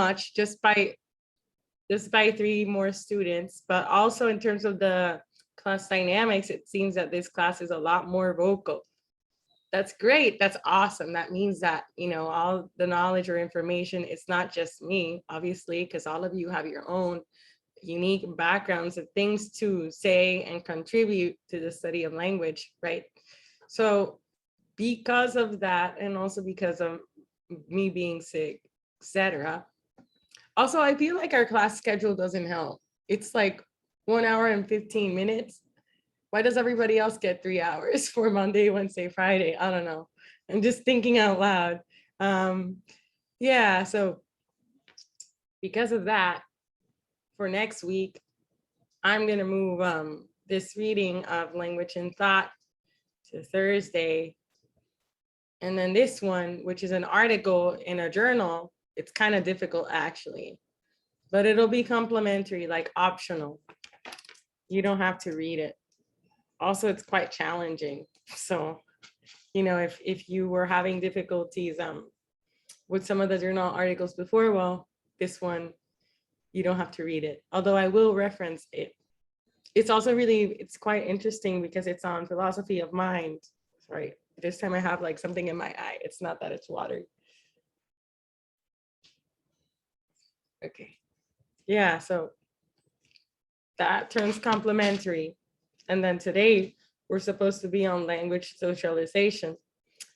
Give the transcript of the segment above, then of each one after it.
much just by 3 more students, but also in terms of the class dynamics, it seems that this class is a lot more vocal. That's great. That's awesome. That means that, you know, all the knowledge or information, it's not just me, obviously, because all of you have your own unique backgrounds of things to say and contribute to the study of language, right? So because of that, and also because of me being sick, etc. Also, I feel like our class schedule doesn't help. It's like 1 hour and 15 minutes. Why does everybody else get 3 hours for Monday, Wednesday, Friday? I don't know. I'm just thinking out loud. Yeah, so because of that, for next week, I'm gonna move this reading of Language and Thought to Thursday. And then this one, which is an article in a journal, it's kind of difficult actually, but it'll be complimentary, like optional. You don't have to read it. Also, it's quite challenging. So, you know, if you were having difficulties with some of the journal articles before, well, this one, you don't have to read it, although I will reference it. It's also really, it's quite interesting because it's on philosophy of mind, right? This time I have like something in my eye. It's not that it's water. Okay. Yeah, so that turns complementary. And then today we're supposed to be on language socialization.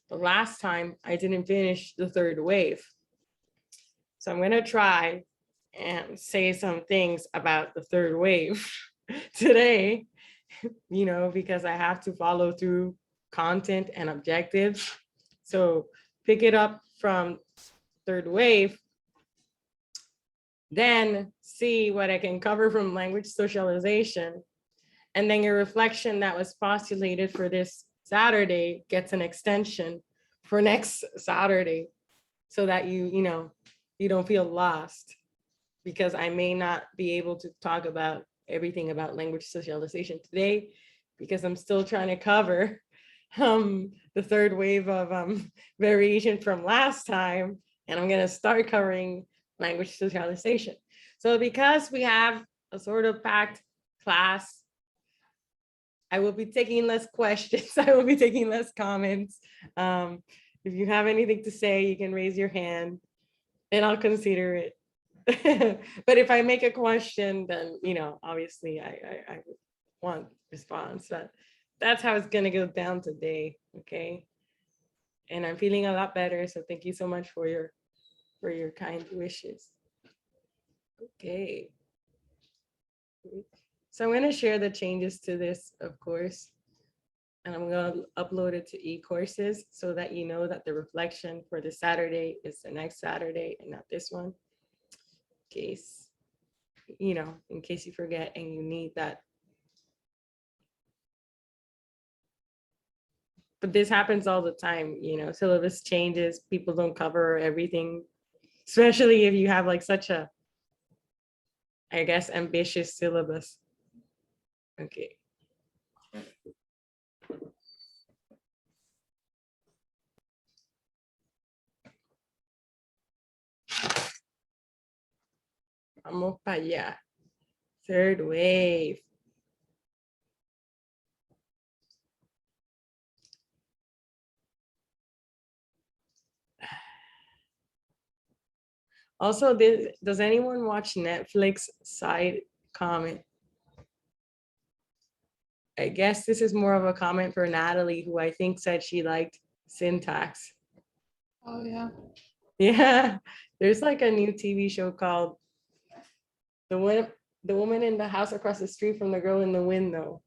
The last time I didn't finish the third wave. So I'm gonna try and say some things about the third wave today, you know, because I have to follow through content and objectives. So pick it up from third wave, then see what I can cover from language socialization. And then your reflection that was postulated for this Saturday gets an extension for next Saturday so that you know, you don't feel lost, because I may not be able to talk about everything about language socialization today because I'm still trying to cover the third wave of variation from last time, and I'm gonna start covering language socialization. So because we have a sort of packed class, I will be taking less questions. I will be taking less comments. If you have anything to say, you can raise your hand and I'll consider it. But if I make a question, then, you know, obviously I want response. But that's how it's gonna go down today, okay? And I'm feeling a lot better, so thank you so much for your kind wishes. Okay. So I'm gonna share the changes to this, of course, and I'm gonna upload it to e-courses so that you know that the reflection for the Saturday is the next Saturday and not this one. In case, you know, in case you forget and you need that. But this happens all the time, you know, syllabus changes, people don't cover everything, especially if you have like such a, I guess, ambitious syllabus. Okay. Vamos para allá. Third wave. Also, does anyone watch Netflix? Side comment. I guess this is more of a comment for Natalie, who I think said she liked syntax. Oh, yeah. Yeah, there's like a new TV show called The Woman in the House Across the Street from the Girl in the Window.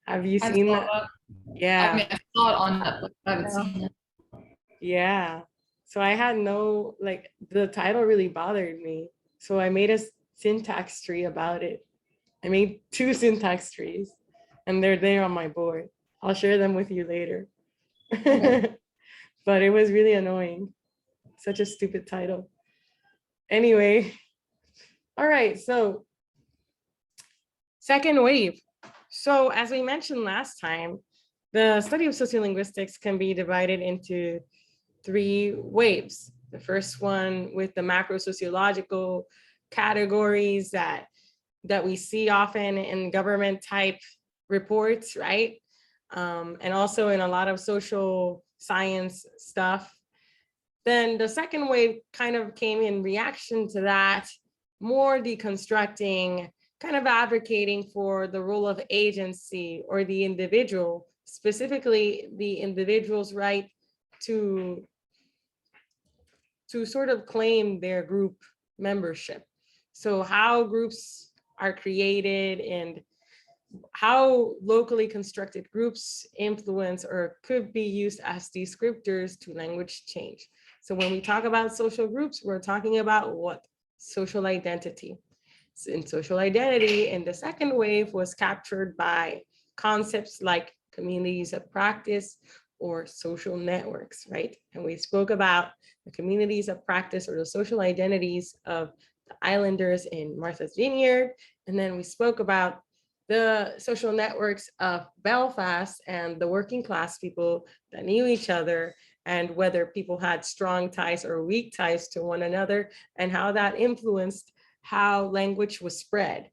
Have you seen that? Yeah. I mean, I saw it on Netflix, I haven't seen it. Yeah. So I had no, like, the title really bothered me. So I made a syntax tree about it. I made 2 syntax trees and they're there on my board. I'll share them with you later. Okay. But it was really annoying. Such a stupid title. Anyway, all right, so second wave. So as we mentioned last time, the study of sociolinguistics can be divided into 3 waves. The first one with the macro sociological categories that we see often in government type reports, right? And also in a lot of social science stuff. Then the second wave kind of came in reaction to that, more deconstructing, kind of advocating for the role of agency or the individual, specifically the individual's right to sort of claim their group membership. So how groups are created and how locally constructed groups influence or could be used as descriptors to language change. So when we talk about social groups, we're talking about what? Social identity. In social identity, in the second wave was captured by concepts like communities of practice or social networks, right? And we spoke about the communities of practice or the social identities of the islanders in Martha's Vineyard. And then we spoke about the social networks of Belfast and the working class people that knew each other and whether people had strong ties or weak ties to one another and how that influenced how language was spread,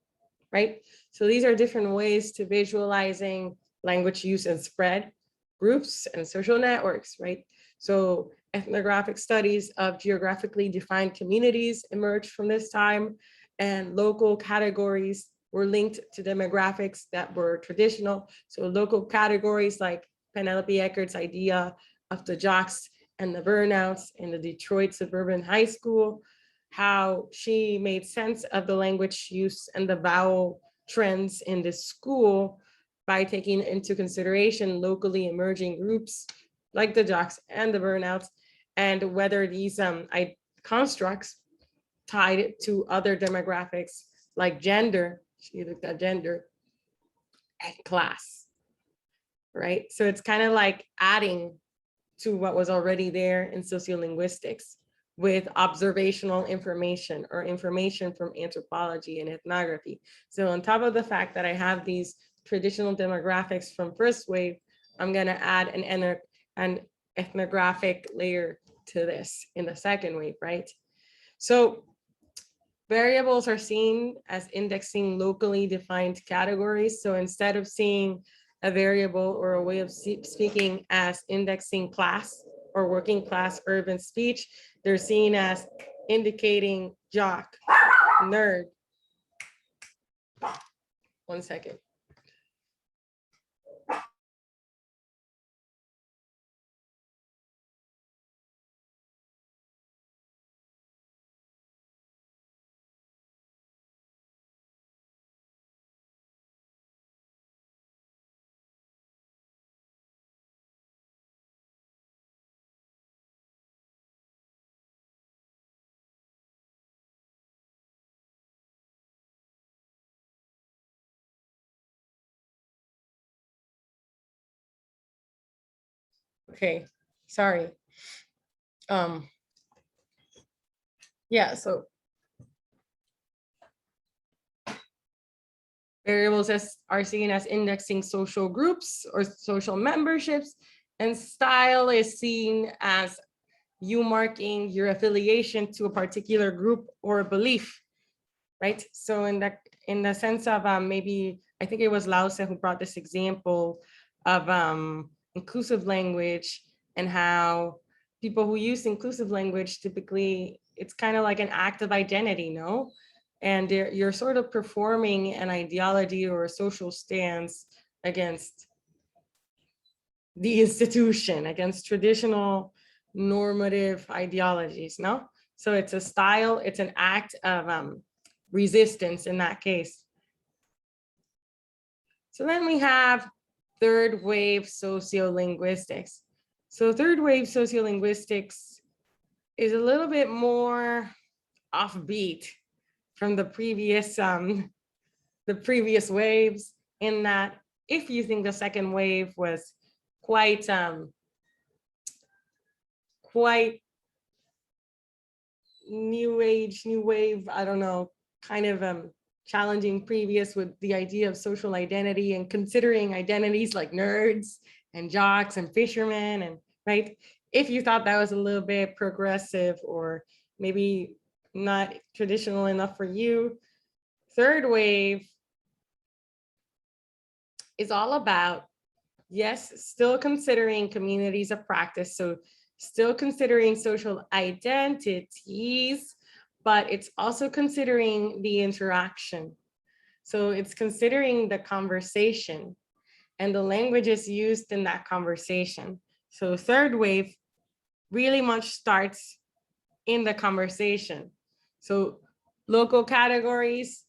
right? So these are different ways to visualizing language use and spread, groups and social networks, right? So ethnographic studies of geographically defined communities emerged from this time, and local categories were linked to demographics that were traditional. So local categories like Penelope Eckert's idea of the jocks and the burnouts in the Detroit Suburban High School, how she made sense of the language use and the vowel trends in this school by taking into consideration locally emerging groups like the jocks and the burnouts, and whether these constructs tied to other demographics like gender, she looked at gender, and class, right? So it's kind of like adding to what was already there in sociolinguistics with observational information or information from anthropology and ethnography. So on top of the fact that I have these traditional demographics from first wave, I'm gonna add an ethnographic layer to this in the second wave, right? So variables are seen as indexing locally defined categories. So instead of seeing a variable or a way of speaking as indexing class or working class urban speech, they're seen as indicating jock, nerd. One second. Okay, sorry. Yeah, so variables are seen as indexing social groups or social memberships, and style is seen as you marking your affiliation to a particular group or belief, right? So in the sense of maybe, I think it was Lause who brought this example of inclusive language and how people who use inclusive language, typically it's kind of like an act of identity, no? And you're sort of performing an ideology or a social stance against the institution, against traditional normative ideologies, no? So it's a style, it's an act of resistance in that case. So then we have third wave sociolinguistics. So third wave sociolinguistics is a little bit more offbeat from the previous waves, in that if you think the second wave was quite new age, new wave, I don't know, kind of challenging previous with the idea of social identity and considering identities like nerds and jocks and fishermen, and right, if you thought that was a little bit progressive or maybe not traditional enough for you. Third wave is all about, yes, still considering communities of practice, so still considering social identities, but it's also considering the interaction. So it's considering the conversation and the languages used in that conversation. So third wave really much starts in the conversation. So local categories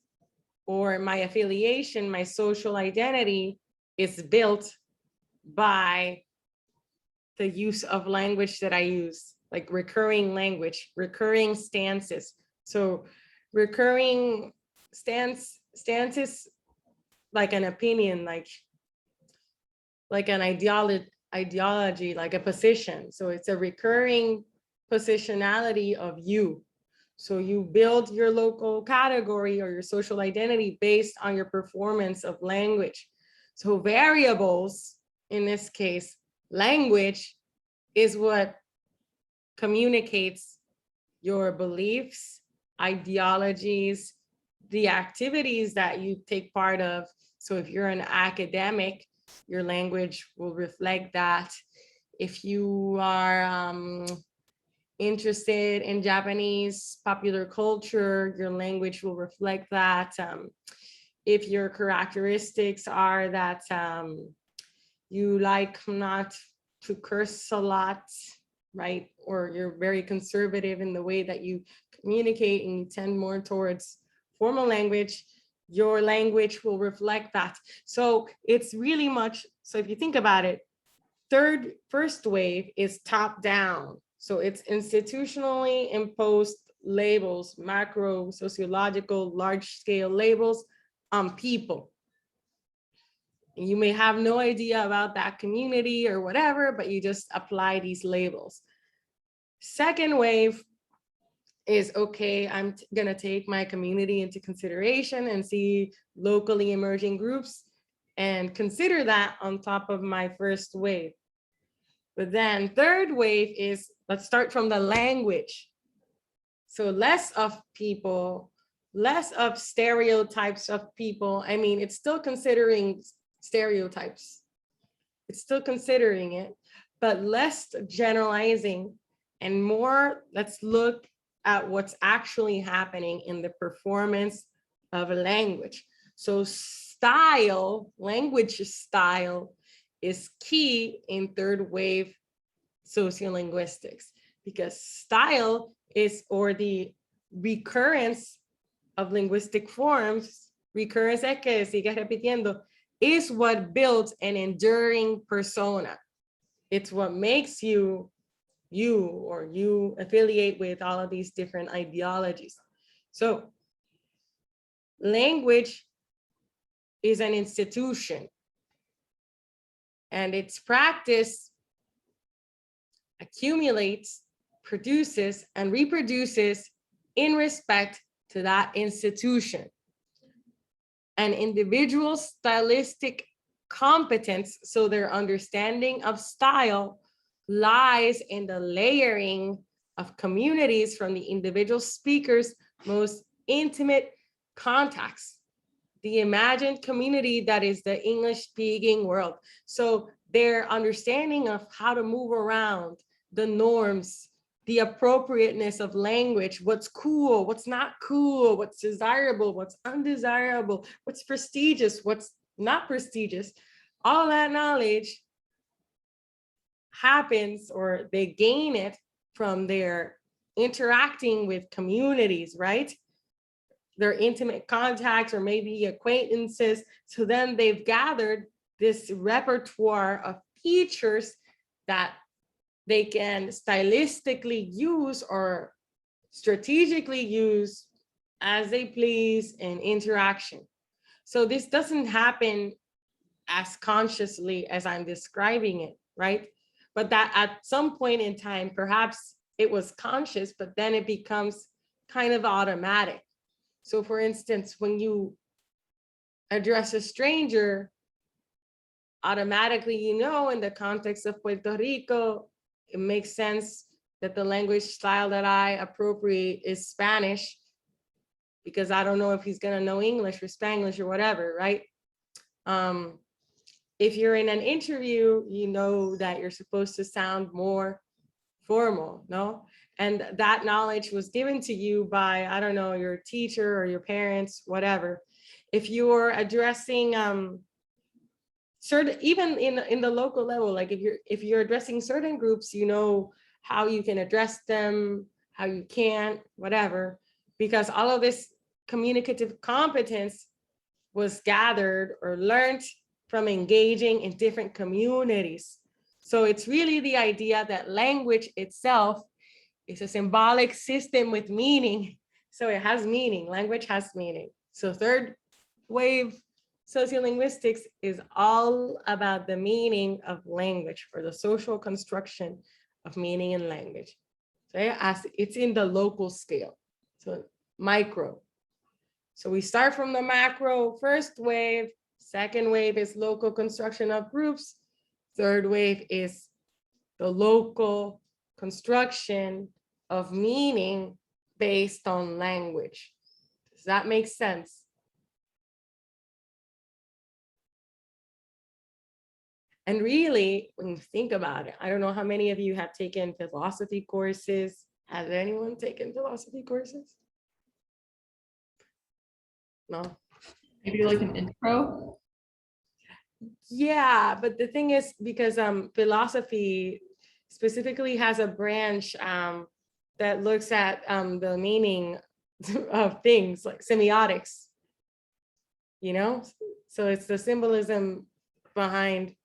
or my affiliation, my social identity is built by the use of language that I use, like recurring language, recurring stances. So recurring stances, like an opinion, like an ideology, like a position. So it's a recurring positionality of you. So you build your local category or your social identity based on your performance of language. So variables, in this case, language is what communicates your beliefs, ideologies, the activities that you take part of. So if you're an academic, your language will reflect that. If you are interested in Japanese popular culture, your language will reflect that. If your characteristics are that you like not to curse a lot, right? Or you're very conservative in the way that you communicate and you tend more towards formal language, your language will reflect that. So it's really much, so if you think about it, first wave is top down. So it's institutionally imposed labels, macro, sociological, large scale labels on people. And you may have no idea about that community or whatever, but you just apply these labels. Second wave is, okay, I'm gonna take my community into consideration and see locally emerging groups and consider that on top of my first wave. But then third wave is, let's start from the language. So less of people, less of stereotypes of people. I mean, it's still considering stereotypes. It's still considering it, but less generalizing and more, let's look at what's actually happening in the performance of a language. So style, language style is key in third wave sociolinguistics, because style is, or the recurrence of linguistic forms, recurrence es que sigue repitiendo, is what builds an enduring persona. It's what makes you or you affiliate with all of these different ideologies. So language is an institution, and its practice accumulates, produces, and reproduces in respect to that institution. An individual's stylistic competence, so their understanding of style, lies in the layering of communities from the individual speaker's most intimate contacts, the imagined community that is the English-speaking world. So their understanding of how to move around, the norms, the appropriateness of language, what's cool, what's not cool, what's desirable, what's undesirable, what's prestigious, what's not prestigious, all that knowledge happens, or they gain it from their interacting with communities, right? Their intimate contacts or maybe acquaintances. So then they've gathered this repertoire of features that they can stylistically use or strategically use as they please in interaction. So this doesn't happen as consciously as I'm describing it, right? But that at some point in time, perhaps it was conscious, but then it becomes kind of automatic. So for instance, when you address a stranger, automatically, you know, in the context of Puerto Rico, it makes sense that the language style that I appropriate is Spanish, because I don't know if he's gonna know English or Spanglish or whatever, right? If you're in an interview, you know that you're supposed to sound more formal, no? And that knowledge was given to you by, I don't know, your teacher or your parents, whatever. If you're addressing certain, even in the local level, like if you're addressing certain groups, you know how you can address them, how you can't, whatever, because all of this communicative competence was gathered or learned from engaging in different communities. So it's really the idea that language itself is a symbolic system with meaning. So it has meaning, language has meaning. So third wave sociolinguistics is all about the meaning of language, or the social construction of meaning in language. So as it's in the local scale, so micro. So we start from the macro, first wave, second wave is local construction of groups, third wave is the local construction of meaning based on language. Does that make sense? And really, when you think about it, I don't know how many of you have taken philosophy courses. Has anyone taken philosophy courses? No. Maybe like an intro. Yeah, but the thing is, because philosophy specifically has a branch that looks at the meaning of things, like semiotics, you know? So it's the symbolism behind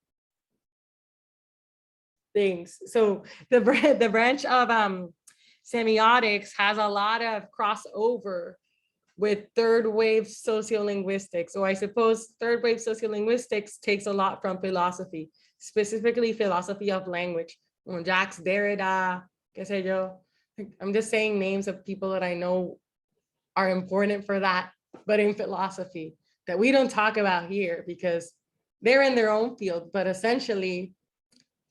things. So the branch of semiotics has a lot of crossover with third wave sociolinguistics. So I suppose third wave sociolinguistics takes a lot from philosophy, specifically philosophy of language. Jacques Derrida, qué sé yo. I'm just saying names of people that I know are important for that, but in philosophy that we don't talk about here because they're in their own field, but essentially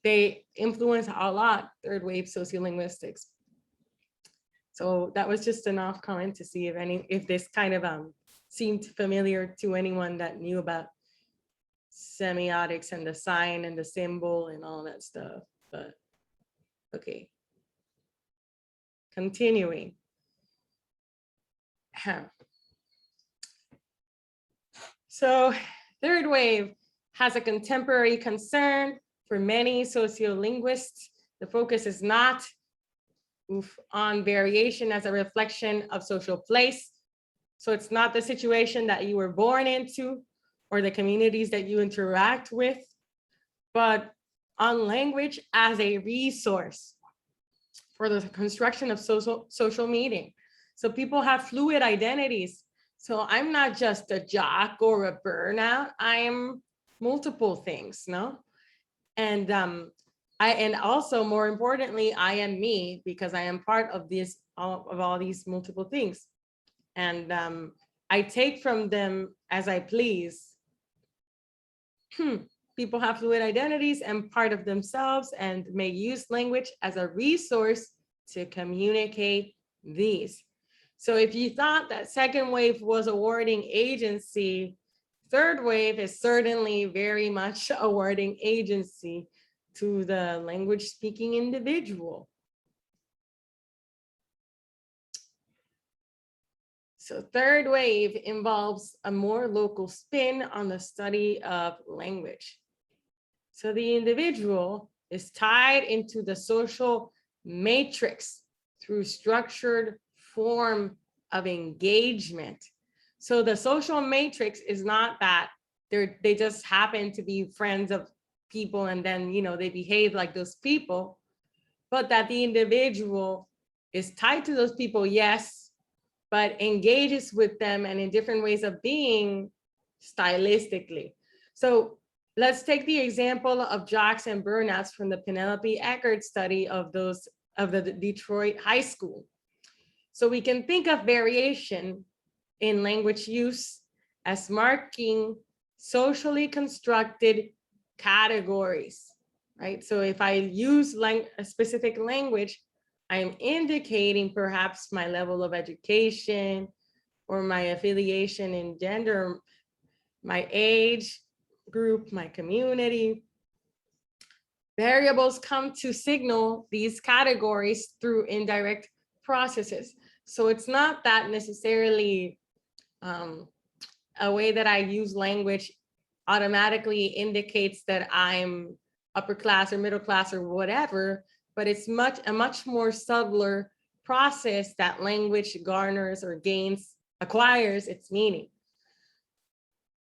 they influence a lot third wave sociolinguistics. So that was just an off comment to see if this kind of seemed familiar to anyone that knew about semiotics and the sign and the symbol and all that stuff. But okay, continuing. So third wave has a contemporary concern for many sociolinguists. The focus is not on variation as a reflection of social place. So it's not the situation that you were born into or the communities that you interact with, but on language as a resource for the construction of social meaning. So people have fluid identities. So I'm not just a jock or a burnout. I am multiple things, no? And and also more importantly, I am me because I am part of this, of all these multiple things. And I take from them as I please. People have fluid identities and part of themselves and may use language as a resource to communicate these. So if you thought that second wave was awarding agency, third wave is certainly very much awarding agency to the language speaking individual. So third wave involves a more local spin on the study of language. So the individual is tied into the social matrix through structured form of engagement. So the social matrix is not that they just happen to be friends of people and then, you know, they behave like those people, but that the individual is tied to those people, yes, but engages with them and in different ways of being stylistically. So let's take the example of jocks and burnouts from the Penelope Eckert study of the Detroit High School. So we can think of variation in language use as marking socially constructed categories, right? So if I use a specific language, I'm indicating perhaps my level of education or my affiliation in gender, my age group, my community. Variables come to signal these categories through indirect processes. So it's not that necessarily a way that I use language automatically indicates that I'm upper class or middle class or whatever, but it's a much more subtler process that language garners or acquires its meaning,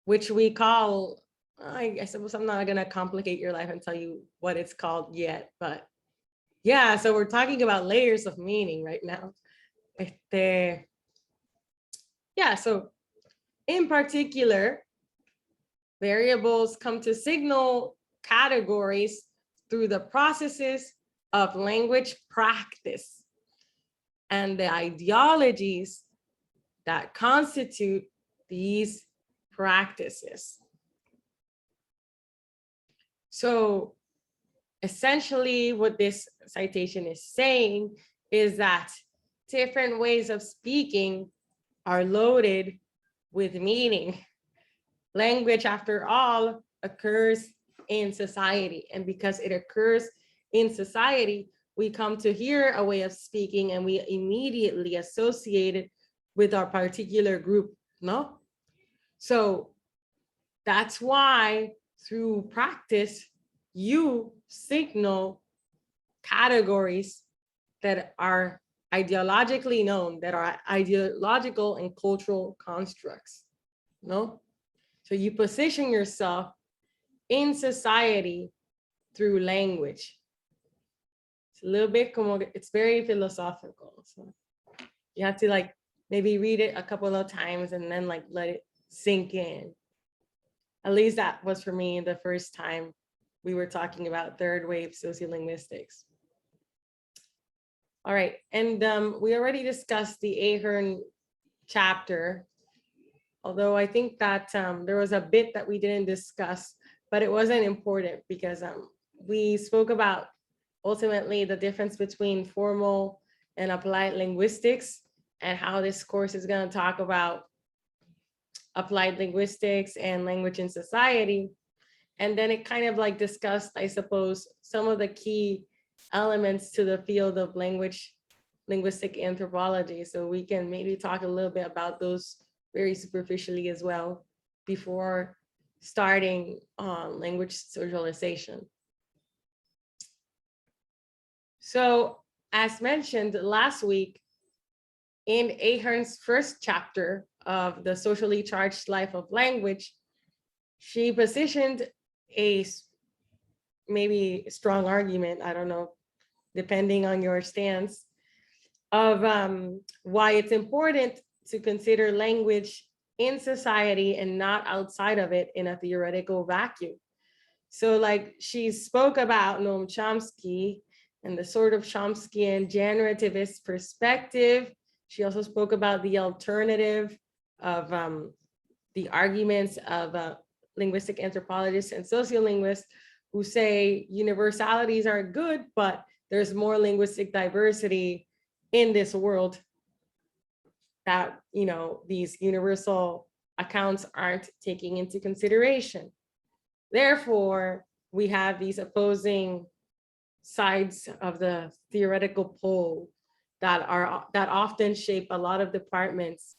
which we call, I suppose I'm not gonna complicate your life and tell you what it's called yet, but yeah, so we're talking about layers of meaning right now. Yeah, so in particular, variables come to signal categories through the processes of language practice and the ideologies that constitute these practices. So essentially what this citation is saying is that different ways of speaking are loaded with meaning. Language, after all, occurs in society. And because it occurs in society, we come to hear a way of speaking and we immediately associate it with our particular group, no? So that's why through practice, you signal categories that are ideologically known, that are ideological and cultural constructs, no? So you position yourself in society through language. It's a little bit, it's very philosophical. So you have to like maybe read it a couple of times and then like let it sink in. At least that was for me the first time we were talking about third wave sociolinguistics. All right, and we already discussed the Ahern chapter, although I think that there was a bit that we didn't discuss, but it wasn't important because we spoke about ultimately the difference between formal and applied linguistics and how this course is going to talk about applied linguistics and language in society. And then it kind of like discussed, I suppose, some of the key elements to the field of linguistic anthropology. So we can maybe talk a little bit about those very superficially as well before starting on language socialization. So as mentioned last week, in Ahern's first chapter of the socially charged life of language, she positioned a maybe strong argument, I don't know, depending on your stance, of why it's important to consider language in society and not outside of it in a theoretical vacuum. So like she spoke about Noam Chomsky and the sort of Chomskyan generativist perspective. She also spoke about the alternative of the arguments of linguistic anthropologists and sociolinguists who say universalities are good, but there's more linguistic diversity in this world that, you know, these universal accounts aren't taking into consideration. Therefore, we have these opposing sides of the theoretical pole that often shape a lot of departments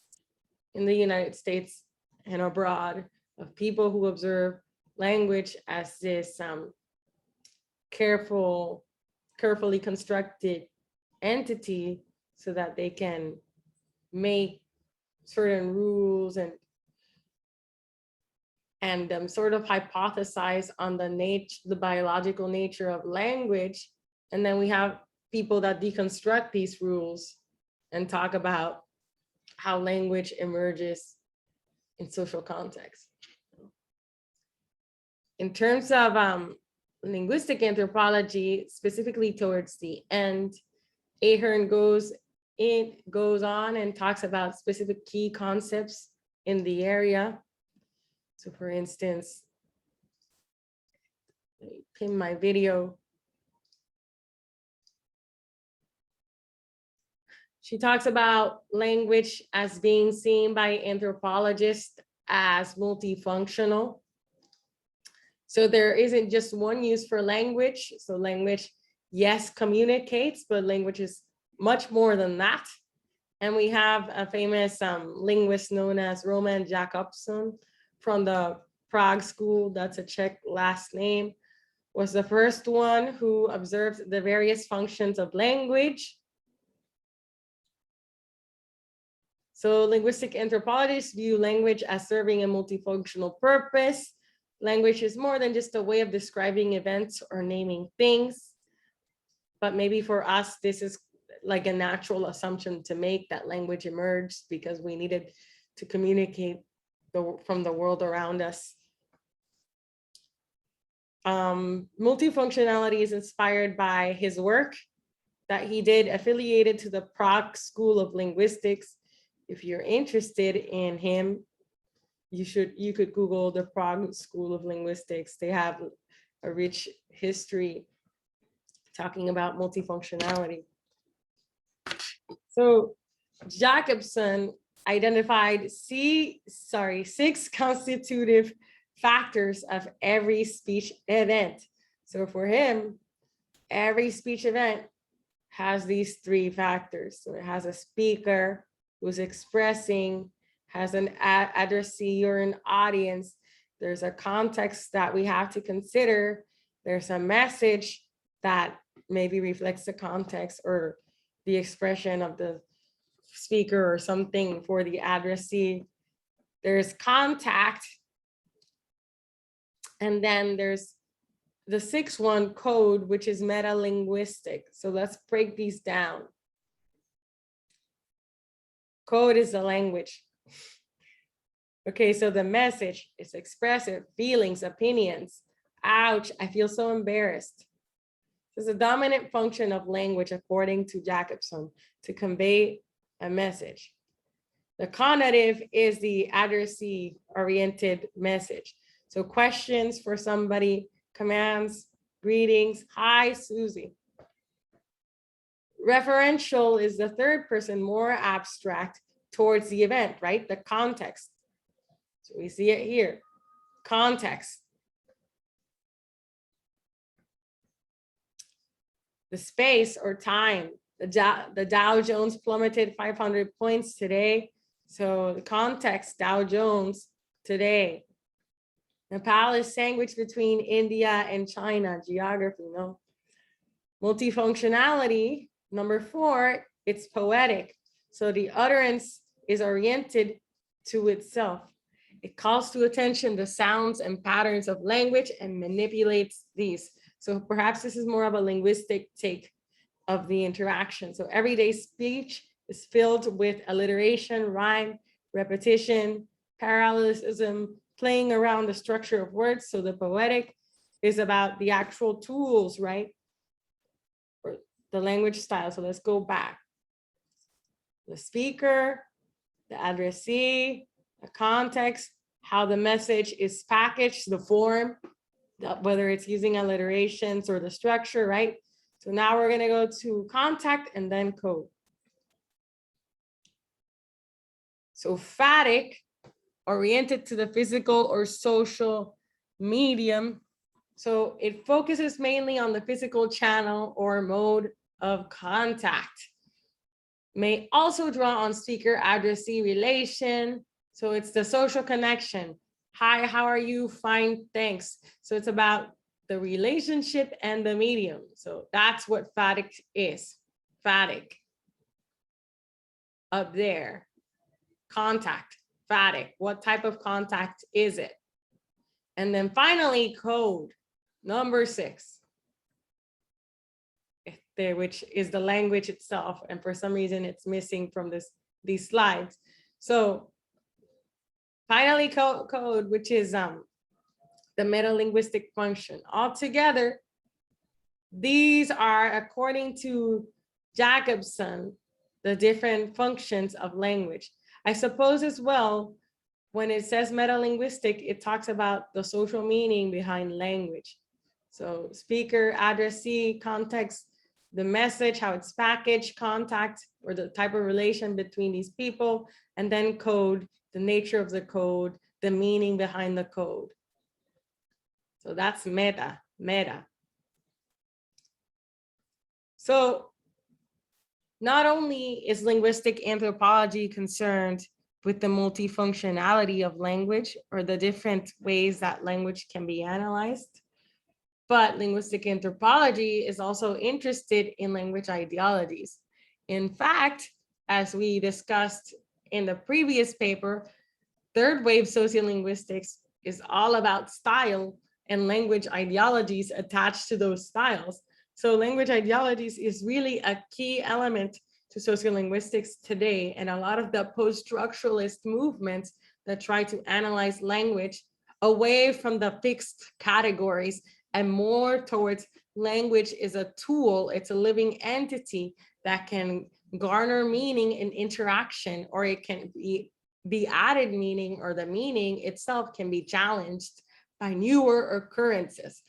in the United States and abroad of people who observe language as this carefully constructed entity so that they can make certain rules and sort of hypothesize on the biological nature of language. And then we have people that deconstruct these rules and talk about how language emerges in social context. In terms of linguistic anthropology, specifically towards the end, Ahern goes on and talks about specific key concepts in the area. So for instance, Pin my video. She talks about language as being seen by anthropologists as multifunctional. So there isn't just one use for language. So language, yes, communicates, but language is much more than that. And we have a famous linguist known as Roman Jakobson from the Prague School, that's a Czech last name, was the first one who observed the various functions of language. So linguistic anthropologists view language as serving a multifunctional purpose. Language is more than just a way of describing events or naming things. But maybe for us, this is like a natural assumption to make, that language emerged because we needed to communicate from the world around us. Multifunctionality is inspired by his work that he did affiliated to the Prague School of Linguistics. If you're interested in him, you could Google the Prague School of Linguistics. They have a rich history talking about multifunctionality. So Jacobson identified 6 constitutive factors of every speech event. So for him, every speech event has these 3 factors. So it has a speaker who's expressing, has an addressee or an audience. There's a context that we have to consider. There's a message that maybe reflects the context or the expression of the speaker or something for the addressee. There's contact. And then there's the 6th one, code, which is meta-linguistic. So let's break these down. Code is the language. Okay, so the message is expressive, feelings, opinions. Ouch, I feel so embarrassed. It's a dominant function of language, according to Jacobson, to convey a message. The connotative is the addressee-oriented message. So questions for somebody, commands, greetings, hi, Susie. Referential is the 3rd person, more abstract towards the event, right? The context. So we see it here, context. The space or time, the Dow Jones plummeted 500 points today. So the context, Dow Jones today. Nepal is sandwiched between India and China, geography, no. Multifunctionality, number 4, it's poetic. So the utterance is oriented to itself. It calls to attention the sounds and patterns of language and manipulates these. So perhaps this is more of a linguistic take of the interaction. So everyday speech is filled with alliteration, rhyme, repetition, parallelism, playing around the structure of words. So the poetic is about the actual tools, right? Or the language style. So let's go back. The speaker, the addressee, the context, how the message is packaged, the form, whether it's using alliterations or the structure, right? So now we're gonna go to contact and then code. So phatic, oriented to the physical or social medium. So it focuses mainly on the physical channel or mode of contact. May also draw on speaker addressee relation. So it's the social connection. Hi, how are you? Fine, thanks. So it's about the relationship and the medium. So that's what phatic is. Phatic. Up there. Contact. Phatic. What type of contact is it? And then finally, code. Number 6. There, which is the language itself. And for some reason, it's missing from these slides. So finally, code, which is the meta-linguistic function. Altogether, these are, according to Jacobson, the different functions of language. I suppose as well, when it says meta-linguistic, it talks about the social meaning behind language. So speaker, addressee, context, the message, how it's packaged, contact, or the type of relation between these people, and then code, the nature of the code, the meaning behind the code. So that's meta. So not only is linguistic anthropology concerned with the multifunctionality of language or the different ways that language can be analyzed, but linguistic anthropology is also interested in language ideologies. In fact, as we discussed in the previous paper, third wave sociolinguistics is all about style and language ideologies attached to those styles. So language ideologies is really a key element to sociolinguistics today, and a lot of the post-structuralist movements that try to analyze language away from the fixed categories and more towards language is a tool, it's a living entity that can garner meaning in interaction, or it can be added meaning, or the meaning itself can be challenged by newer occurrences.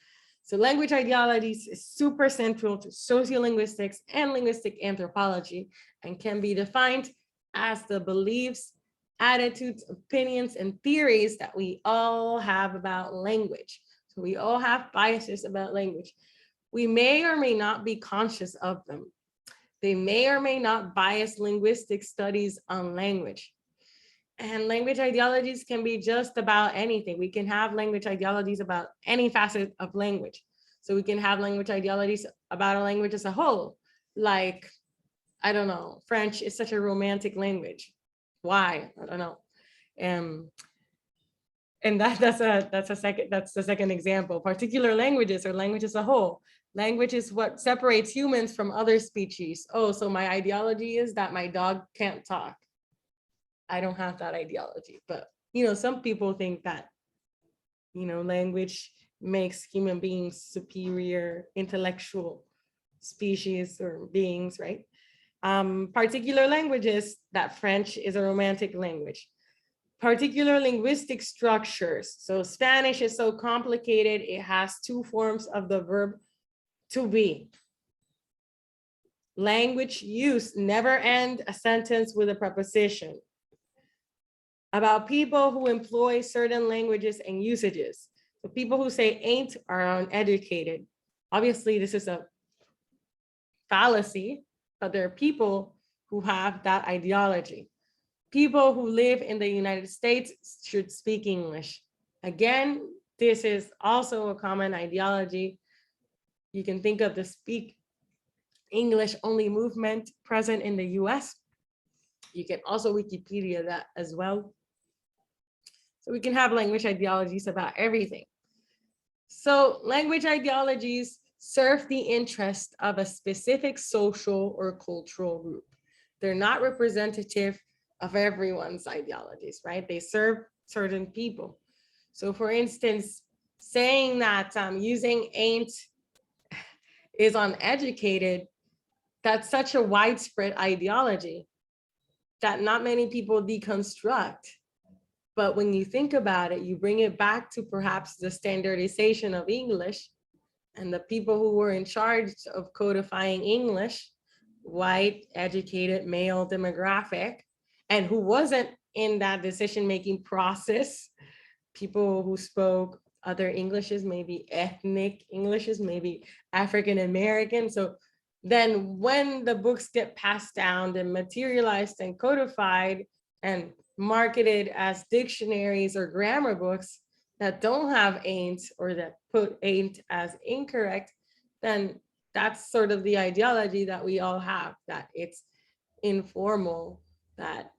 So language ideologies is super central to sociolinguistics and linguistic anthropology, and can be defined as the beliefs, attitudes, opinions, and theories that we all have about language. So we all have biases about language. We may or may not be conscious of them. They may or may not bias linguistic studies on language. And language ideologies can be just about anything. We can have language ideologies about any facet of language. So we can have language ideologies about a language as a whole. Like, I don't know, French is such a romantic language. Why? I don't know. And that's the second example. Particular languages, or language as a whole. Language is what separates humans from other species. Oh, so my ideology is that my dog can't talk. I don't have that ideology, but some people think that language makes human beings superior intellectual species or beings, right? Particular languages, that French is a romantic language. Particular linguistic structures. So Spanish is so complicated, it has two forms of the verb to be. Language use, never end a sentence with a preposition. About people who employ certain languages and usages. So people who say ain't are uneducated. Obviously, this is a fallacy, but there are people who have that ideology. People who live in the United States should speak English. Again, this is also a common ideology. You can think of the speak English only movement present in the US. You can also Wikipedia that as well. So we can have language ideologies about everything. So language ideologies serve the interest of a specific social or cultural group. They're not representative of everyone's ideologies, right? They serve certain people. So for instance, saying that using ain't is uneducated, that's such a widespread ideology that not many people deconstruct. But when you think about it, you bring it back to perhaps the standardization of English, and the people who were in charge of codifying English, white, educated, male demographic, and who wasn't in that decision-making process, people who spoke other Englishes, maybe ethnic Englishes, maybe African American. So then when the books get passed down and materialized and codified and marketed as dictionaries or grammar books that don't have ain't, or that put ain't as incorrect, then that's sort of the ideology that we all have, that it's informal, that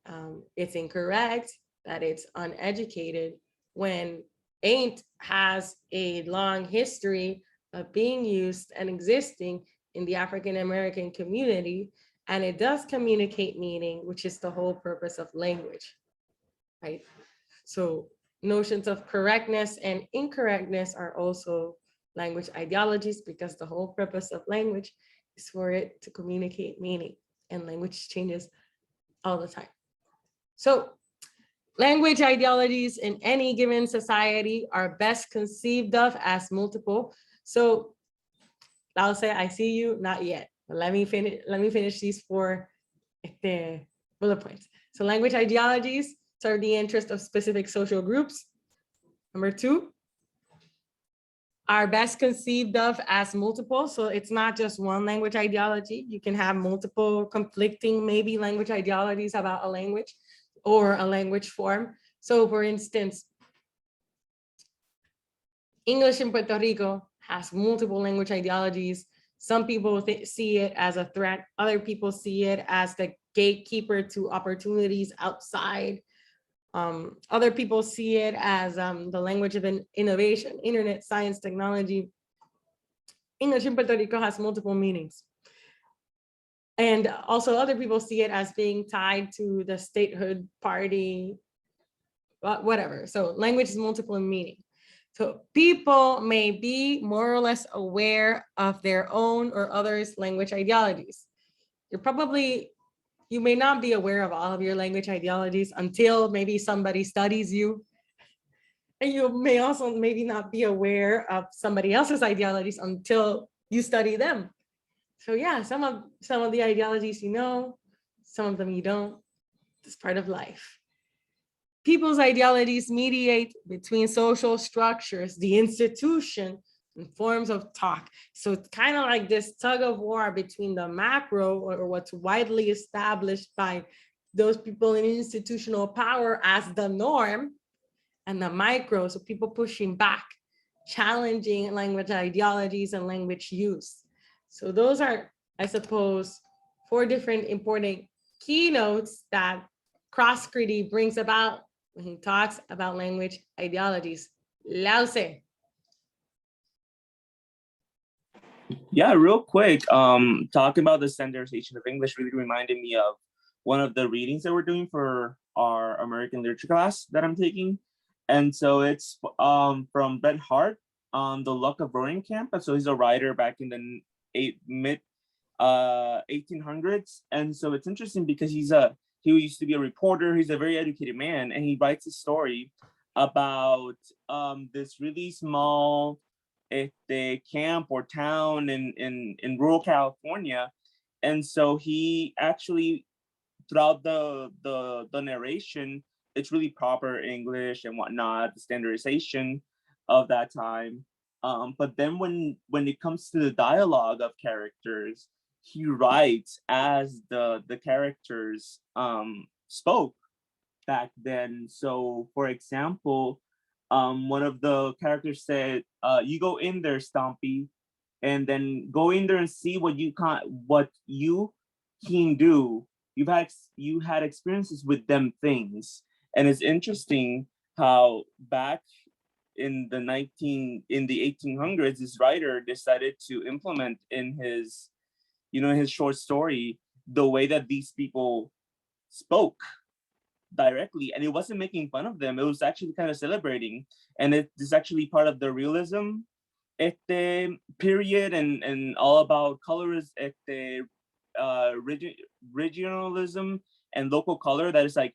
it's incorrect, that it's uneducated, when ain't has a long history of being used and existing in the African American community, and it does communicate meaning, which is the whole purpose of language, right? So notions of correctness and incorrectness are also language ideologies, because the whole purpose of language is for it to communicate meaning, and language changes all the time. So language ideologies in any given society are best conceived of as multiple. So I'll say, I see you, not yet. But let me finish these four bullet points. So language ideologies serve the interest of specific social groups. Number two, are best conceived of as multiple. So it's not just one language ideology. You can have multiple conflicting, maybe language ideologies about a language or a language form. So for instance, English in Puerto Rico has multiple language ideologies. Some people see it as a threat. Other people see it as the gatekeeper to opportunities outside. Other people see it as the language of innovation, internet, science, technology. English in Puerto Rico has multiple meanings. And also other people see it as being tied to the statehood party, whatever. So language is multiple in meaning. So people may be more or less aware of their own or others' language ideologies. You may not be aware of all of your language ideologies until maybe somebody studies you. And you may also maybe not be aware of somebody else's ideologies until you study them. So yeah, some of the ideologies you know, some of them you don't. It's part of life. People's ideologies mediate between social structures, the institution, and forms of talk. So it's kind of like this tug of war between the macro, or what's widely established by those people in institutional power as the norm, and the micro, so people pushing back, challenging language ideologies and language use. So those are, I suppose, four different important keynotes that Cross-Crity brings about when he talks about language ideologies. Lause. Yeah, real quick, talking about the standardization of English really reminded me of one of the readings that we're doing for our American literature class that I'm taking. And so it's from Ben Hart on the Luck of Roaring Camp. And so he's a writer back in the mid 1800s. And so it's interesting because he used to be a reporter. He's a very educated man, and he writes a story about this really small camp or town in rural California. And so he actually, throughout the narration, it's really proper English and whatnot, the standardization of that time. But then when it comes to the dialogue of characters, he writes as the characters spoke back then. So for example, one of the characters said, you go in there, Stompy, and then go in there and see what you can do. You had experiences with them things. And it's interesting how back in the 1800s, this writer decided to implement in his short story the way that these people spoke directly, and it wasn't making fun of them. It was actually kind of celebrating, and it is actually part of the realism period and all about colors regionalism and local color that is like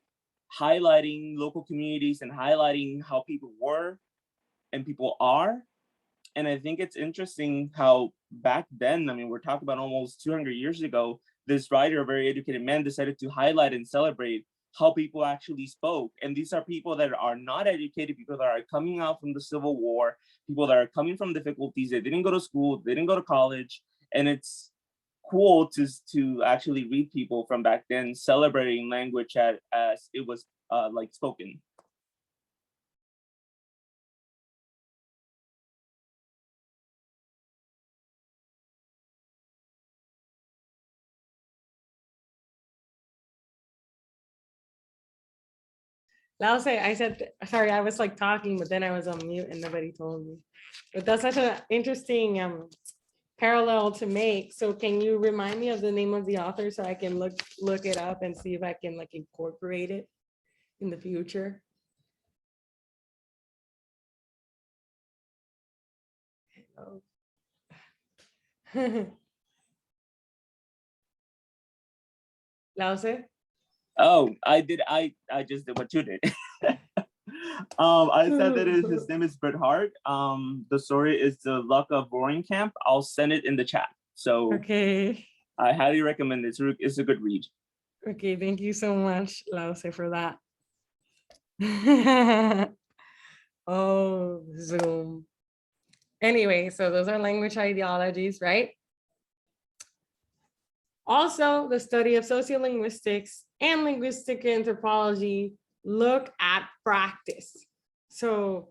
highlighting local communities and highlighting how people were and people are. And I think it's interesting how back then, I mean, we're talking about almost 200 years ago, this writer, a very educated man, decided to highlight and celebrate how people actually spoke. And these are people that are not educated, people that are coming out from the Civil War, people that are coming from difficulties, they didn't go to school, they didn't go to college. And it's cool to actually read people from back then celebrating language as it was like spoken. Lause, I said, sorry, I was like talking, but then I was on mute and nobody told me. But that's such an interesting parallel to make. So can you remind me of the name of the author so I can look it up and see if I can like incorporate it in the future? Oh. Lause? Oh, I just did what you did. I said that his name is Bret Hart. The story is The Luck of Roaring Camp. I'll send it in the chat. So Okay. I highly recommend it. It's a good read. Okay, thank you so much, Lause, for that. Oh, Zoom. Anyway, so those are language ideologies, right? Also, the study of sociolinguistics and linguistic anthropology look at practice. So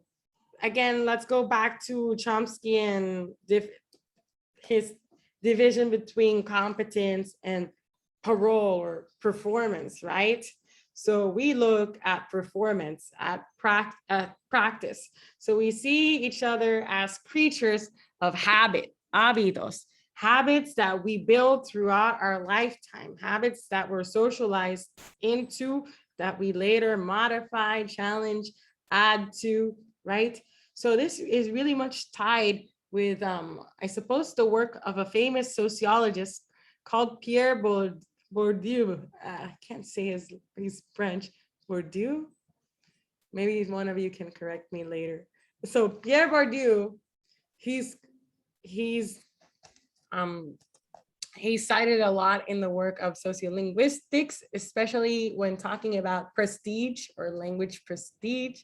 again, let's go back to Chomsky and his division between competence and parole or performance, right? So we look at performance, at practice. So we see each other as creatures of habit, hábitos, habits that we build throughout our lifetime, habits that were socialized into, that we later modify, challenge, add to, right? So this is really much tied with, I suppose, the work of a famous sociologist called Pierre Bourdieu. I can't say he's French. Bourdieu? Maybe one of you can correct me later. So Pierre Bourdieu, he's cited a lot in the work of sociolinguistics, especially when talking about prestige or language prestige.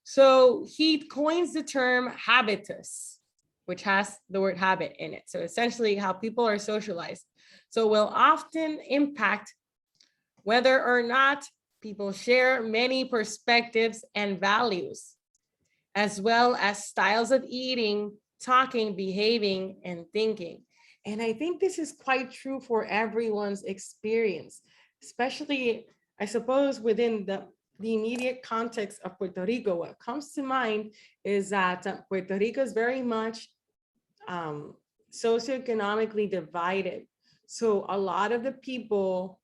So he coins the term habitus, which has the word habit in it. So essentially how people are socialized. So will often impact whether or not people share many perspectives and values, as well as styles of eating, talking, behaving, and thinking. And I think this is quite true for everyone's experience, especially, I suppose, within the immediate context of Puerto Rico. What comes to mind is that Puerto Rico is very much socioeconomically divided. So a lot of the people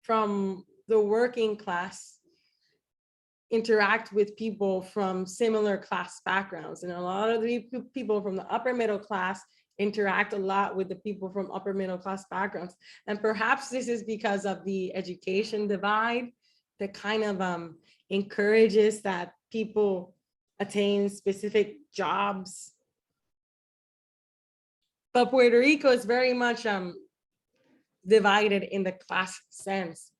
from the working class interact with people from similar class backgrounds. And a lot of the people from the upper middle class interact a lot with the people from upper middle class backgrounds. And perhaps this is because of the education divide that kind of encourages that people attain specific jobs. But Puerto Rico is very much divided in the class sense.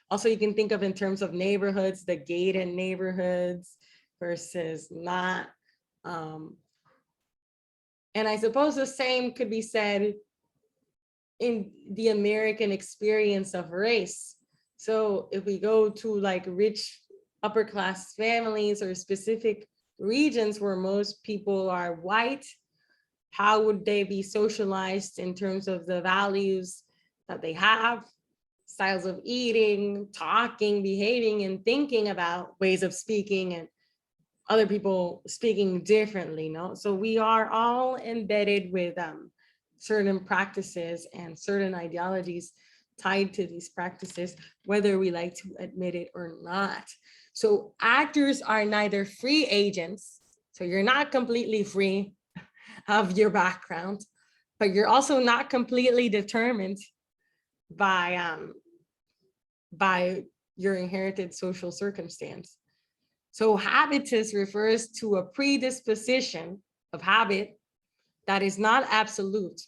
Also, you can think of in terms of neighborhoods, the gated neighborhoods versus not. And I suppose the same could be said in the American experience of race. So if we go to like rich upper class families or specific regions where most people are white, how would they be socialized in terms of the values that they have, styles of eating, talking, behaving, and thinking about ways of speaking and other people speaking differently, no? So we are all embedded with certain practices and certain ideologies tied to these practices, whether we like to admit it or not. So actors are neither free agents, so you're not completely free of your background, but you're also not completely determined by your inherited social circumstance. So habitus refers to a predisposition of habit that is not absolute.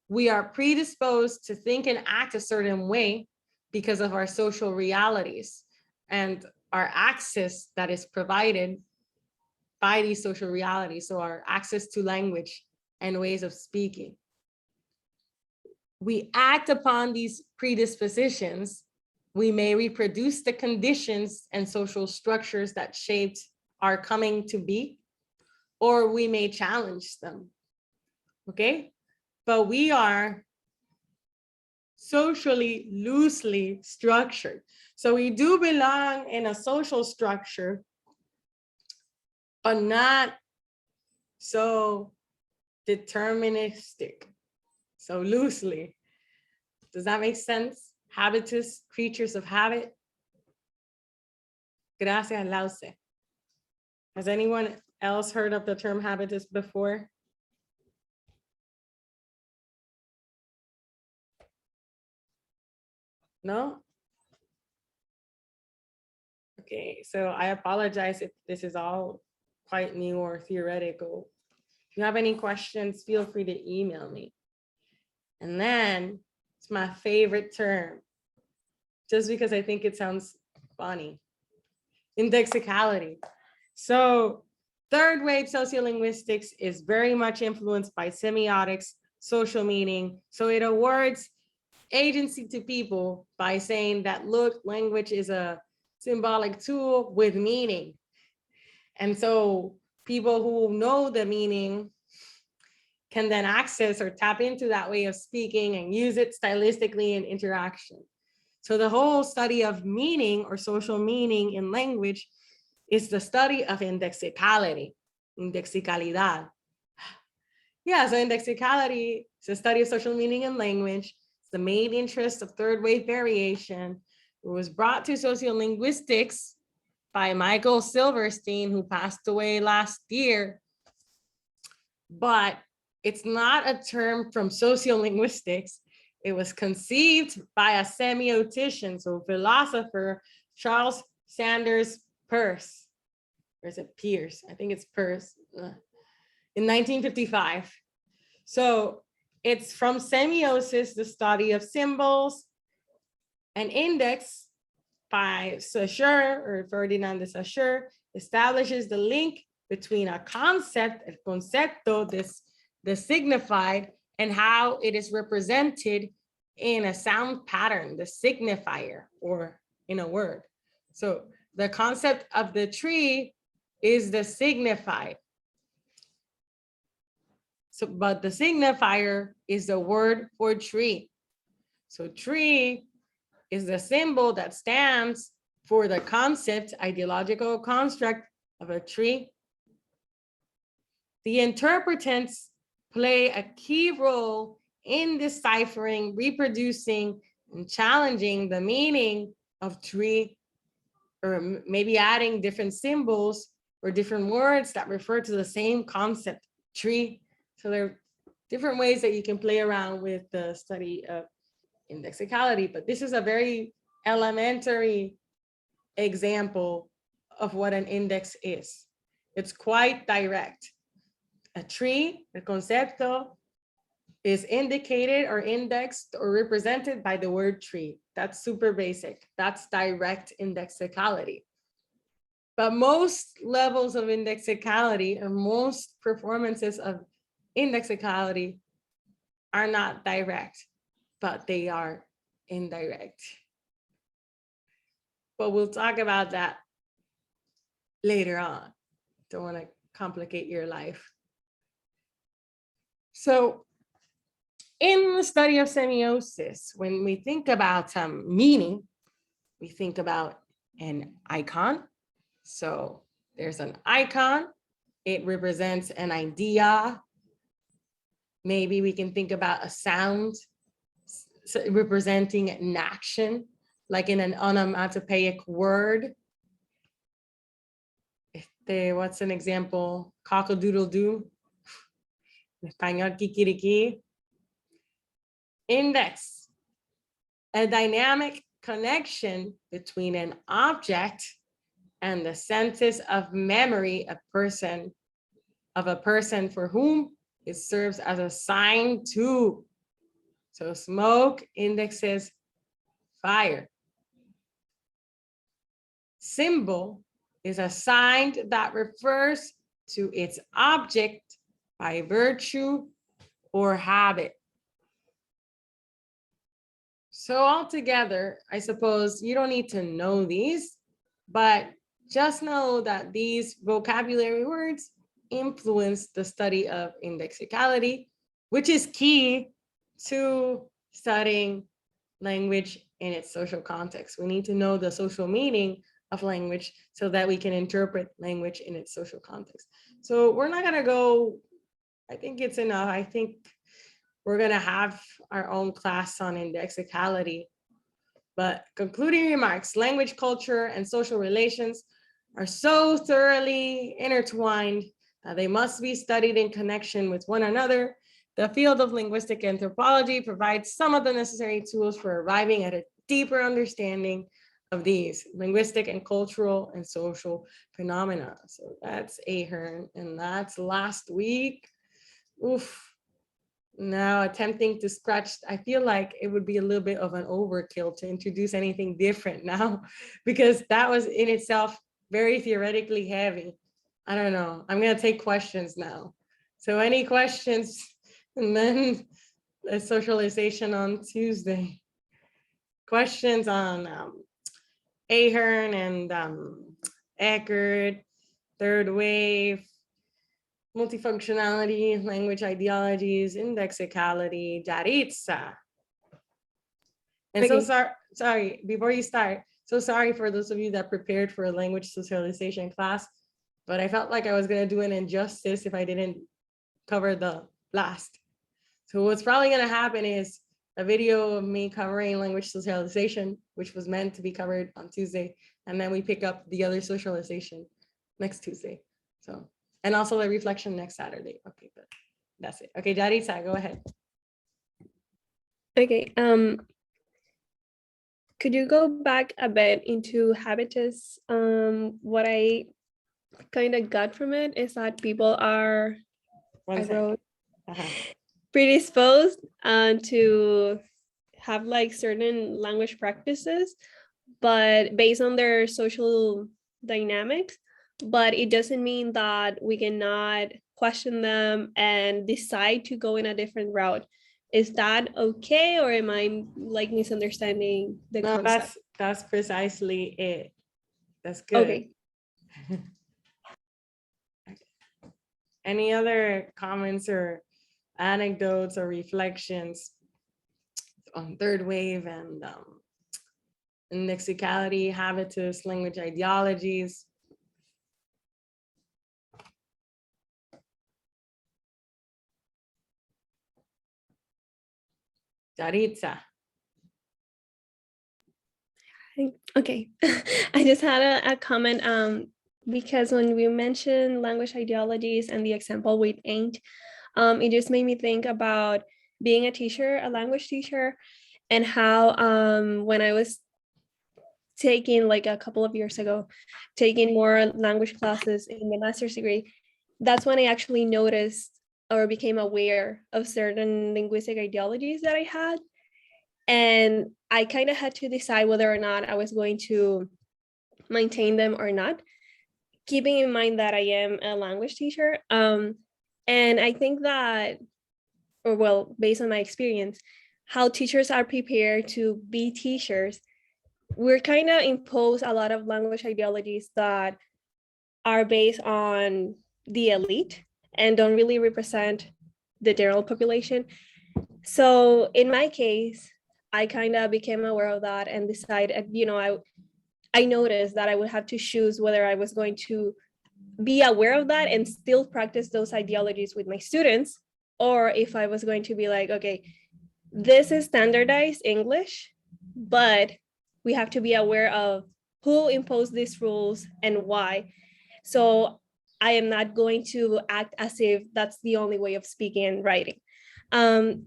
We are predisposed to think and act a certain way because of our social realities and our access that is provided by these social realities. So our access to language and ways of speaking. We act upon these predispositions. We may reproduce the conditions and social structures that shaped our coming to be, or we may challenge them, okay? But we are socially loosely structured. So we do belong in a social structure, but not so deterministic, so loosely. Does that make sense? Habitus, creatures of habit. Gracias, Lause. Has anyone else heard of the term habitus before? No? Okay, so I apologize if this is all quite new or theoretical. If you have any questions, feel free to email me. And then it's my favorite term, just because I think it sounds funny. Indexicality. So third wave sociolinguistics is very much influenced by semiotics, social meaning. So it awards agency to people by saying that, look, language is a symbolic tool with meaning. And so people who know the meaning can then access or tap into that way of speaking and use it stylistically in interaction. So the whole study of meaning or social meaning in language is the study of indexicality, indexicalidad. Yeah, so indexicality is the study of social meaning in language. It's the main interest of third wave variation. It was brought to sociolinguistics by Michael Silverstein, who passed away last year. But it's not a term from sociolinguistics. It was conceived by a semiotician, so philosopher, Charles Sanders Peirce. Or is it Pierce? I think it's Peirce. In 1955. So it's from semiosis, the study of symbols, and index by Saussure, or Ferdinand de Saussure, establishes the link between a concept, el concepto, the signified, and how it is represented in a sound pattern, the signifier, or in a word. So the concept of the tree is the signified. So, but the signifier is the word for tree. So tree is the symbol that stands for the concept, ideological construct of a tree. The interpretants play a key role in deciphering, reproducing, and challenging the meaning of tree, or maybe adding different symbols or different words that refer to the same concept, tree. So there are different ways that you can play around with the study of indexicality, but this is a very elementary example of what an index is. It's quite direct. A tree, the concepto, is indicated or indexed or represented by the word tree. That's super basic. That's direct indexicality. But most levels of indexicality or most performances of indexicality are not direct, but they are indirect. But we'll talk about that later on. Don't want to complicate your life. So in the study of semiosis, when we think about meaning, we think about an icon. So there's an icon. It represents an idea. Maybe we can think about a sound representing an action, like in an onomatopoeic word. What's an example? Cock-a-doodle-doo. En español, kikiriki. Index, a dynamic connection between an object and the senses of memory of a person for whom it serves as a sign to. So smoke indexes fire. Symbol is a sign that refers to its object by virtue or habit. So altogether, I suppose you don't need to know these, but just know that these vocabulary words influence the study of indexicality, which is key to studying language in its social context. We need to know the social meaning of language so that we can interpret language in its social context. So we're not gonna go, I think it's enough. I think we're gonna have our own class on indexicality. But concluding remarks, language, culture, and social relations are so thoroughly intertwined that they must be studied in connection with one another. The field of linguistic anthropology provides some of the necessary tools for arriving at a deeper understanding of these: linguistic and cultural and social phenomena. So that's Ahern, and that's last week. Oof. Now attempting to scratch, I feel like it would be a little bit of an overkill to introduce anything different now, because that was in itself very theoretically heavy. I don't know. I'm gonna take questions now. So any questions? And then the socialization on Tuesday. Questions on Ahern and Eckert, third wave, multifunctionality, language ideologies, indexicality, Jaritza. And so Okay. sorry, before you start, so sorry for those of you that prepared for a language socialization class, but I felt like I was gonna do an injustice if I didn't cover the last. So what's probably gonna happen is a video of me covering language socialization, which was meant to be covered on Tuesday, and then we pick up the other socialization next Tuesday. So, and also the reflection next Saturday. Okay, but that's it. Okay, Jaritza, go ahead. Okay. Could you go back a bit into habitus? What I kind of got from it is that people are, One I sec. wrote, Uh-huh. predisposed to have like certain language practices, but based on their social dynamics. But it doesn't mean that we cannot question them and decide to go in a different route. Is that okay, or am I like misunderstanding the No, concept? that's precisely it. That's good. Okay. Any other comments or anecdotes or reflections on third wave and lexicality, habitus, language ideologies? Jaritza. Okay. I just had a comment because when we mentioned language ideologies and the example with ain't, it just made me think about being a teacher, a language teacher, and how when I was taking like a couple of years ago, taking more language classes in the master's degree, that's when I actually noticed or became aware of certain linguistic ideologies that I had. And I kind of had to decide whether or not I was going to maintain them or not, keeping in mind that I am a language teacher. And I think that, or well, based on my experience, how teachers are prepared to be teachers, we're kind of impose a lot of language ideologies that are based on the elite and don't really represent the general population. So in my case, I kind of became aware of that and decided, I noticed that I would have to choose whether I was going to be aware of that and still practice those ideologies with my students, or if I was going to be like, okay, this is standardized English, but we have to be aware of who imposed these rules and why. So I am not going to act as if that's the only way of speaking and writing.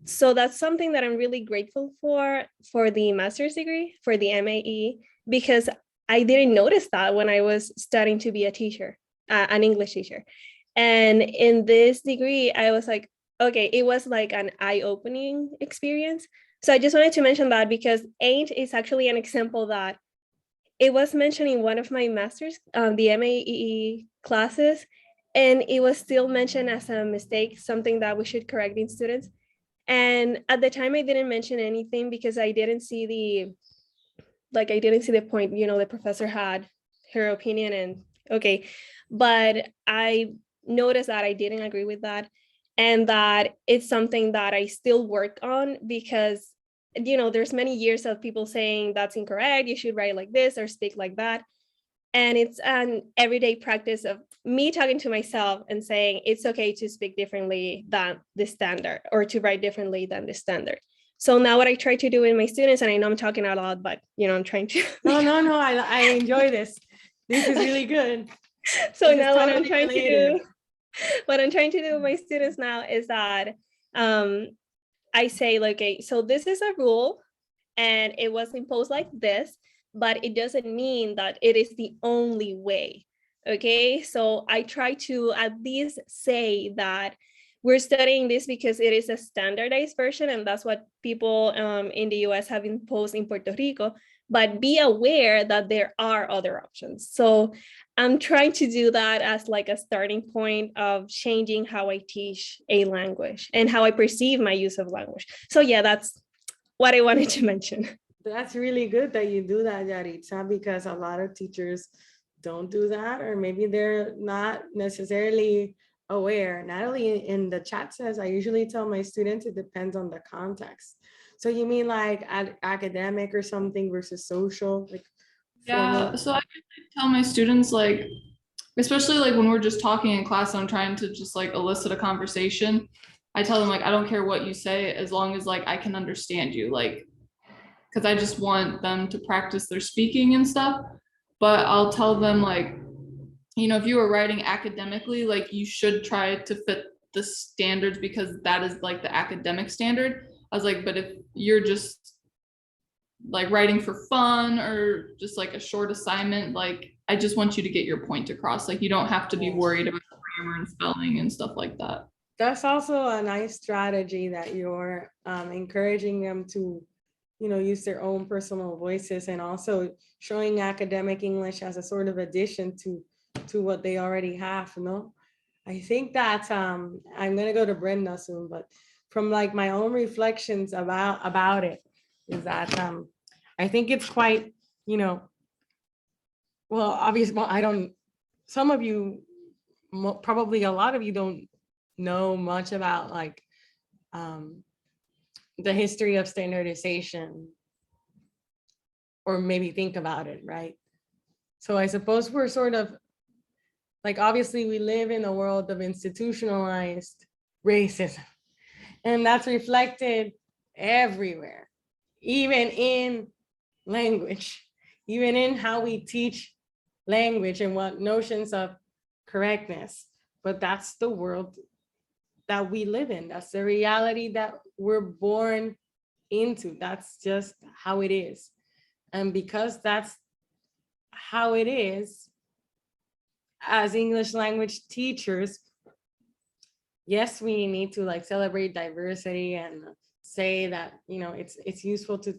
So that's something that I'm really grateful for the master's degree, for the MAE, because I didn't notice that when I was studying to be a teacher, an English teacher. And in this degree, I was like, okay, it was like an eye-opening experience. So I just wanted to mention that because ain't is actually an example that it was mentioned in one of my master's, the MAE classes, and it was still mentioned as a mistake, something that we should correct in students. And at the time I didn't mention anything because I didn't see the point, the professor had her opinion and okay, but I noticed that I didn't agree with that and that it's something that I still work on because, there's many years of people saying that's incorrect, you should write like this or speak like that. And it's an everyday practice of me talking to myself and saying it's okay to speak differently than the standard or to write differently than the standard. So now what I try to do with my students, and I know I'm talking out loud, but I'm trying to. No, I enjoy this. This is really good. So This is now what I'm totally trying to related. do, what I'm trying to do with my students now is that I say, like, okay, so this is a rule and it was imposed like this, but it doesn't mean that it is the only way. Okay, so I try to at least say that we're studying this because it is a standardized version, and that's what people in the US have imposed in Puerto Rico, but be aware that there are other options. So I'm trying to do that as like a starting point of changing how I teach a language and how I perceive my use of language. So yeah, that's what I wanted to mention. That's really good that you do that, Yaritza, because a lot of teachers don't do that, or maybe they're not necessarily aware. Natalie in the chat says, I usually tell my students it depends on the context. So you mean like academic or something versus social? Like Yeah, formal? so I usually tell my students, like, especially like when we're just talking in class and I'm trying to just like elicit a conversation, I tell them like, I don't care what you say as long as like I can understand you, like, because I just want them to practice their speaking and stuff. But I'll tell them like, you know, if you are writing academically, like you should try to fit the standards because that is like the academic standard. I was like, but if you're just like writing for fun or just like a short assignment, like I just want you to get your point across. Like you don't have to be worried about grammar and spelling and stuff like that. That's also a nice strategy that you're encouraging them to, you know, use their own personal voices, and also showing academic English as a sort of addition to what they already have. No, I think that I'm gonna go to Brenda soon, but from like my own reflections about it is that I think it's quite, you know, well, obviously, well, I don't, some of you, probably a lot of you don't know much about like the history of standardization, or maybe think about it, right? So I suppose we're sort of like, obviously we live in a world of institutionalized racism, and that's reflected everywhere, even in language, even in how we teach language and what notions of correctness. But that's the world that we live in. That's the reality that we're born into. That's just how it is. And because that's how it is, as English language teachers, yes, we need to like celebrate diversity and say that, you know, it's useful to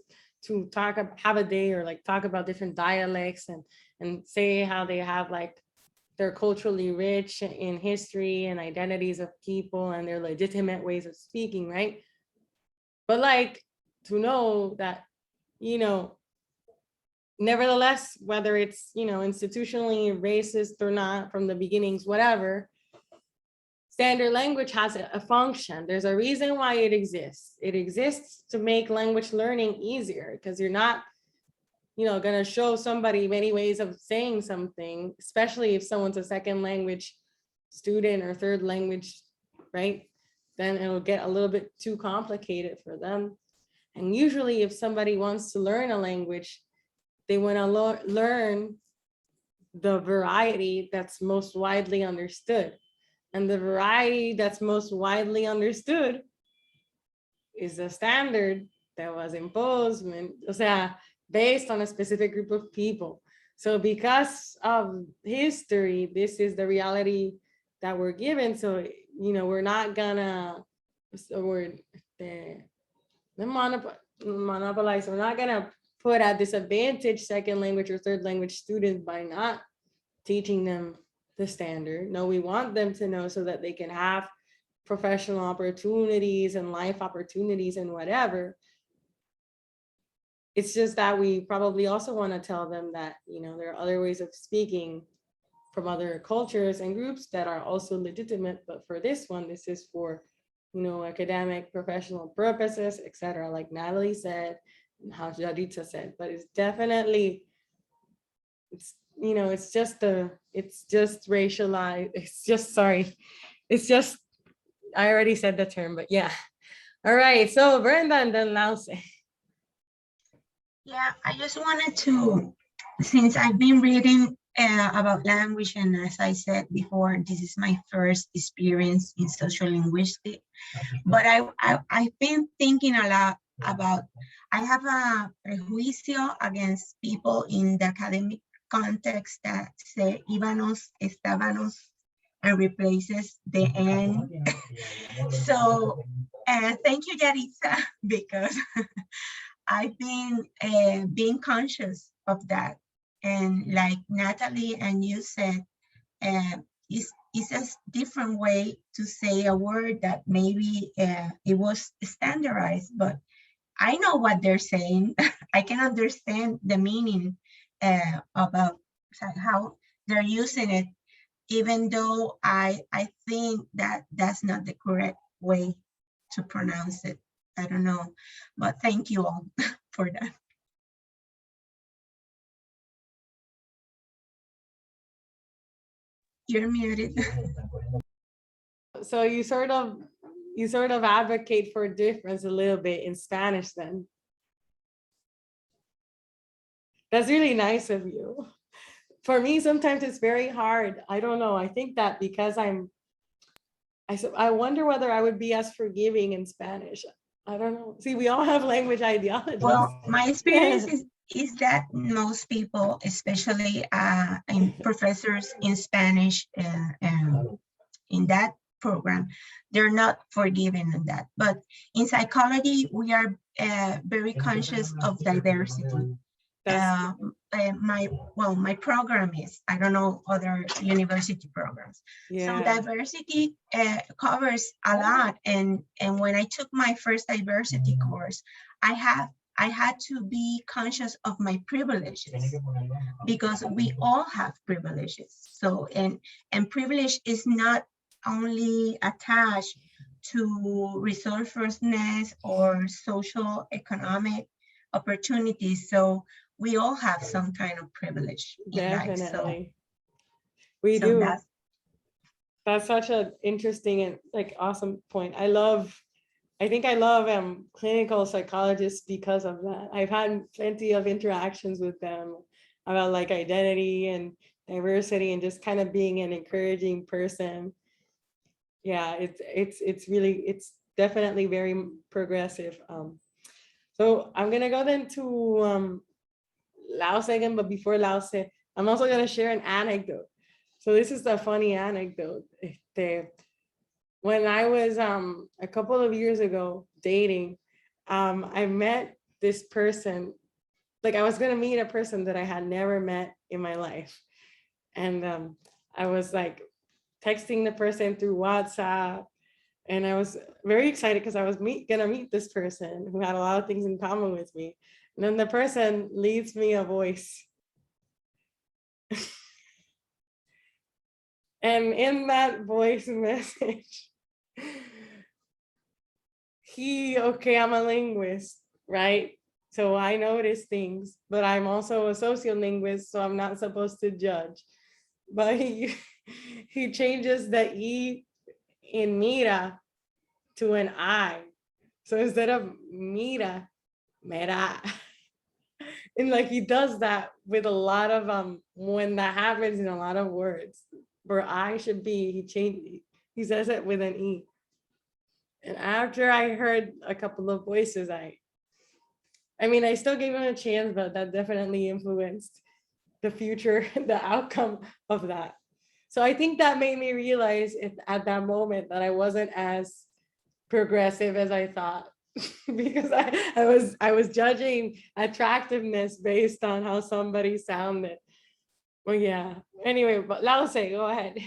talk, have a day or like talk about different dialects and say how they have like, they're culturally rich in history and identities of people and their legitimate ways of speaking, right? But like, to know that, you know, nevertheless, whether it's, you know, institutionally racist or not from the beginnings, whatever, standard language has a function. There's a reason why it exists. It exists to make language learning easier, because you're not, you know, gonna show somebody many ways of saying something, especially if someone's a second language student or third language, right? Then it'll get a little bit too complicated for them. And usually if somebody wants to learn a language, they want to learn the variety that's most widely understood. And the variety that's most widely understood is the standard that was imposed, o sea, based on a specific group of people. So because of history, this is the reality that we're given. So, you know, we're not gonna, monopolize, we're not gonna put at disadvantage second language or third language students by not teaching them the standard. No, we want them to know so that they can have professional opportunities and life opportunities and whatever. It's just that we probably also want to tell them that, you know, there are other ways of speaking from other cultures and groups that are also legitimate. But for this one, this is for, you know, academic, professional purposes, etc. Like Natalie said, and how Yaritza said, but it's definitely, it's, you know, it's just racialized. It's just, sorry. It's just, I already said the term, but yeah. All right, so Brenda and then Lause. Yeah, I just wanted to, since I've been reading about language, and as I said before, this is my first experience in sociolinguistics, but I've been thinking a lot about, I have a prejuicio against people in the academic context that say íbamos, estábamos, and replaces the N. So thank you, Yaritza, because I've been being conscious of that. And like Natalie and you said, it's a different way to say a word that maybe it was standardized, but I know what they're saying. I can understand the meaning about how they're using it, even though I think that that's not the correct way to pronounce it. I don't know, but thank you all for that. You're muted. So you sort of advocate for difference a little bit in Spanish then. That's really nice of you. For me, sometimes it's very hard. I don't know. I think that because I wonder whether I would be as forgiving in Spanish. I don't know. See, we all have language ideologies. Well, my experience is that most people, especially in professors in Spanish in that program, they're not forgiving in that. But in psychology, we are very conscious of diversity. My program is, I don't know other university programs. Yeah. So diversity covers a lot. And when I took my first diversity course, I had to be conscious of my privileges, because we all have privileges. So, and privilege is not only attached to resourcefulness or social economic opportunities. So we all have some kind of privilege in life. Definitely. We do. That's such an interesting and like awesome point. I think I love clinical psychologists because of that. I've had plenty of interactions with them about like identity and diversity and just kind of being an encouraging person. Yeah, it's definitely very progressive. So I'm gonna go then to Laos again, but before Laos, I'm also gonna share an anecdote. So this is a funny anecdote. When I was a couple of years ago dating, I met this person. Like I was gonna meet a person that I had never met in my life, and I was like texting the person through WhatsApp, and I was very excited because I was gonna meet this person who had a lot of things in common with me. And then the person leaves me a voice. And in that voice message, I'm a linguist, right? So I notice things, but I'm also a sociolinguist, so I'm not supposed to judge. But he changes the E in mira to an I. So instead of mira, mera. And like he does that with a lot of when that happens in a lot of words. Where I should be, he says it with an E. And after I heard a couple of voices, I still gave him a chance, but that definitely influenced the future, the outcome of that. So I think that made me realize at that moment that I wasn't as progressive as I thought. Because I was judging attractiveness based on how somebody sounded. Well, yeah. Anyway, but Laose, go ahead.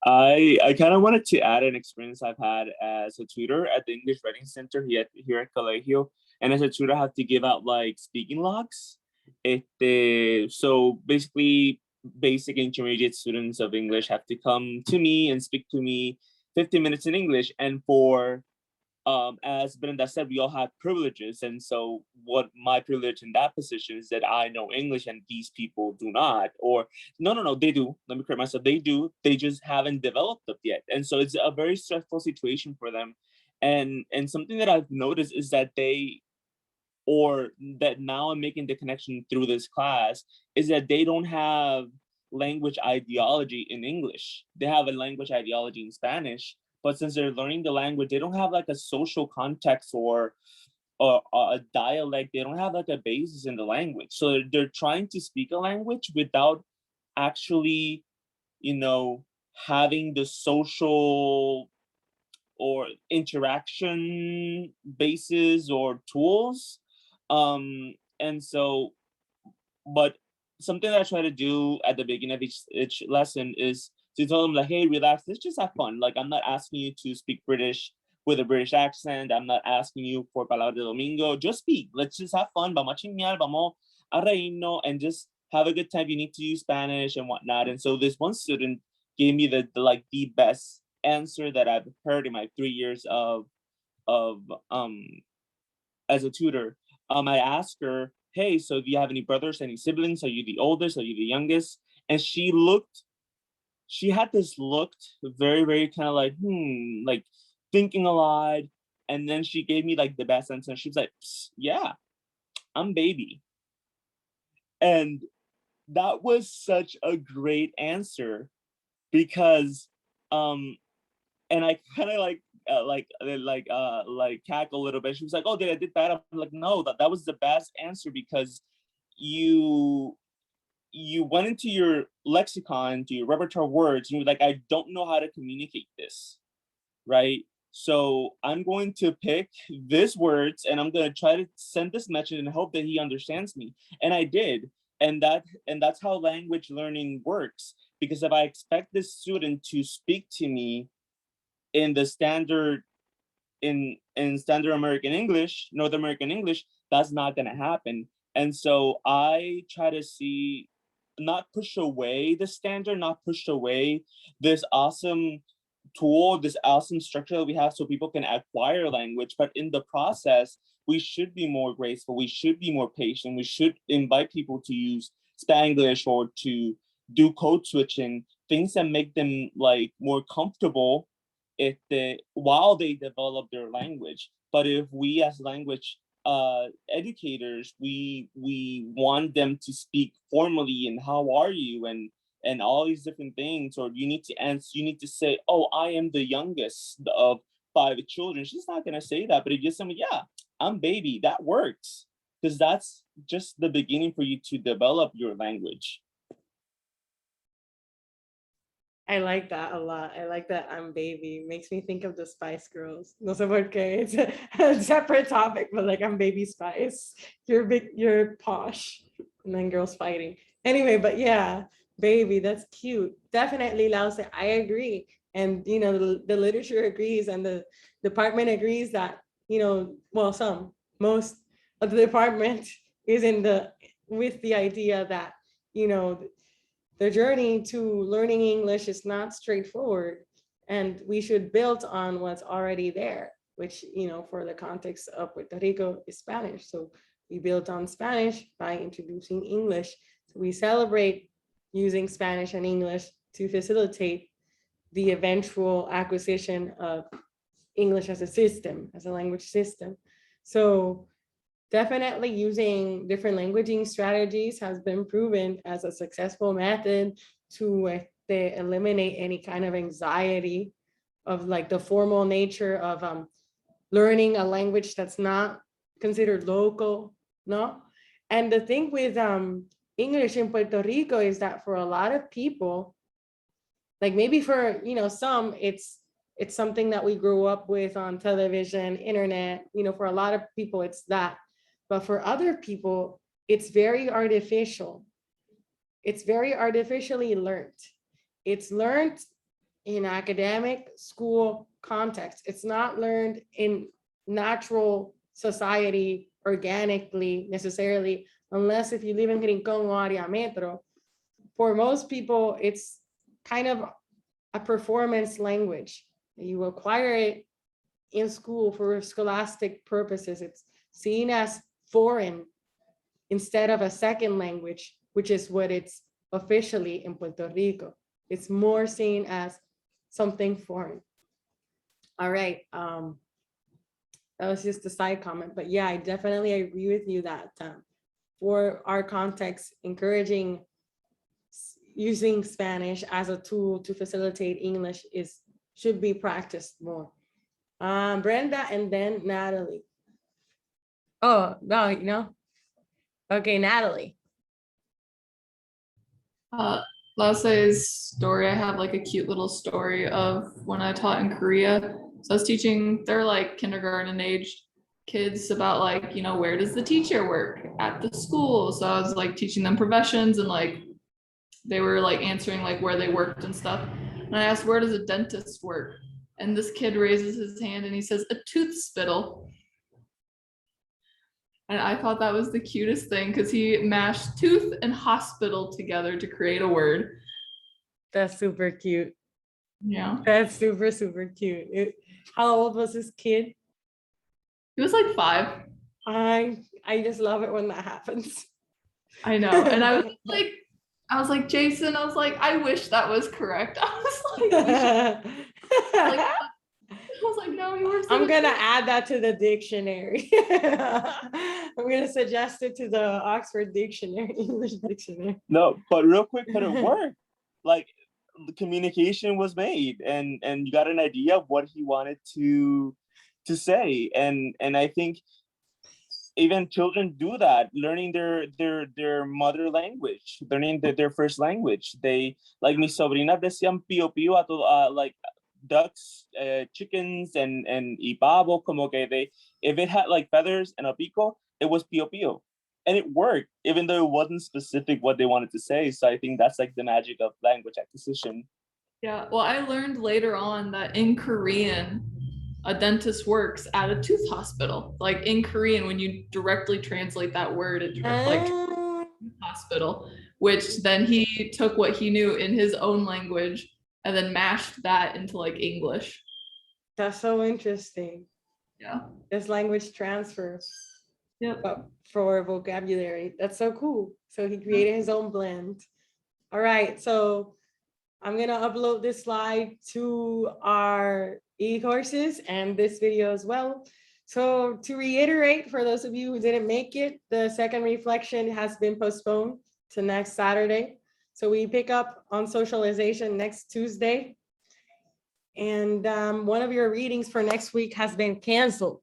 I kind of wanted to add an experience I've had as a tutor at the English Writing Center here at Colegio. And as a tutor, I have to give out like speaking logs. So basically, basic intermediate students of English have to come to me and speak to me 15 minutes in English. And for as Brenda said, we all have privileges. And so what my privilege in that position is that I know English and these people do not, or no, they do. Let me correct myself. They do. They just haven't developed it yet. And so it's a very stressful situation for them. And something that I've noticed is that that now I'm making the connection through this class is that they don't have language ideology in English. They have a language ideology in Spanish, but since they're learning the language, they don't have like a social context or a dialect. They don't have like a basis in the language. So they're trying to speak a language without actually, you know, having the social or interaction basis or tools. And so, but something that I try to do at the beginning of each lesson is to tell them like, hey, relax, let's just have fun. Like, I'm not asking you to speak British with a British accent. I'm not asking you for palabra de domingo. Just speak. Let's just have fun. Vamos a chingar, vamos a reírnos, and just have a good time. You need to use Spanish and whatnot. And so this one student gave me the best answer that I've heard in my 3 years of as a tutor. I asked her, hey, so do you have any brothers, any siblings? Are you the oldest? Are you the youngest? And she had this look very, very kind of like, like thinking a lot. And then she gave me like the best answer. She was like, yeah, I'm baby. And that was such a great answer because, and I kind of like cackle a little bit. She was like, oh, did I did that? I'm like, no, that was the best answer because you went into your lexicon, to your repertoire words, and you were like, I don't know how to communicate this, right? So I'm going to pick these words and I'm going to try to send this message and hope that he understands me. And I did. And that's how language learning works. Because if I expect this student to speak to me in the standard, in standard American English, North American English, that's not going to happen. And so I try to see, not push away the standard, not push away this awesome tool, this awesome structure that we have so people can acquire language. But in the process, we should be more graceful. We should be more patient. We should invite people to use Spanglish or to do code switching, things that make them like more comfortable while they develop their language. But if we as language educators, we want them to speak formally and how are you and all these different things, or you need to answer, you need to say, oh, I am the youngest of 5 children. She's not gonna say that, but if you just say, yeah, I'm baby, that works, because that's just the beginning for you to develop your language. I like that a lot. I like that I'm baby. Makes me think of the Spice Girls. No sé por qué. It's a separate topic, but like I'm baby Spice. You're big, you're posh, and then girls fighting. Anyway, but yeah, baby, that's cute. Definitely, Laos, I agree. And you know, the literature agrees, and the department agrees that, you know, well, most of the department is with the idea that, you know, the journey to learning English is not straightforward, and we should build on what's already there, which, you know, for the context of Puerto Rico is Spanish. So we build on Spanish by introducing English. So we celebrate using Spanish and English to facilitate the eventual acquisition of English as a system, as a language system. So definitely using different languaging strategies has been proven as a successful method to eliminate any kind of anxiety of like the formal nature of learning a language that's not considered local, no? And the thing with English in Puerto Rico is that for a lot of people, like maybe for, you know, some, it's something that we grew up with on television, internet, you know, for a lot of people, it's that. But for other people, it's very artificial. It's very artificially learned. It's learned in academic school context. It's not learned in natural society organically necessarily, unless if you live in Rincón or Área Metro. For most people, it's kind of a performance language. You acquire it in school for scholastic purposes. It's seen as foreign instead of a second language, which is what it's officially in Puerto Rico. It's more seen as something foreign. All right, that was just a side comment, but yeah, I definitely agree with you that for our context, encouraging using Spanish as a tool to facilitate English is should be practiced more. Brenda and then Natalie. Oh, no, you know. Okay, Natalie. Last day's story, I have like a cute little story of when I taught in Korea. So I was teaching, they're like kindergarten age kids about like, you know, where does the teacher work at the school? So I was like teaching them professions and like they were like answering like where they worked and stuff. And I asked, where does a dentist work? And this kid raises his hand and he says, a tooth spittle. And I thought that was the cutest thing because he mashed tooth and hospital together to create a word. That's super cute. Yeah. That's super, super cute. How old was this kid? He was like 5. I just love it when that happens. I know. And I was like, Jason, I was like, I wish that was correct. I was like, I was like, no, he works. I'm gonna add that to the dictionary. I'm gonna suggest it to the Oxford Dictionary, English Dictionary. No, but real quick, but it worked. Like the communication was made, and you got an idea of what he wanted to say, and I think even children do that, learning their mother language, learning their first language. They, like mis sobrinas decían pío pío a todo, like ducks, chickens, and y pavo, como que they, if it had like feathers and a pico, it was pío pío. And it worked, even though it wasn't specific what they wanted to say. So I think that's like the magic of language acquisition. Yeah, well, I learned later on that in Korean, a dentist works at a tooth hospital. Like in Korean, when you directly translate that word, it's like hospital, which then he took what he knew in his own language and then mashed that into like English. That's so interesting. Yeah. This language transfer. Yep. But for vocabulary. That's so cool. So he created his own blend. All right, so I'm gonna upload this slide to our e-courses and this video as well. So to reiterate, for those of you who didn't make it, the second reflection has been postponed to next Saturday. So we pick up on socialization next Tuesday. And one of your readings for next week has been canceled.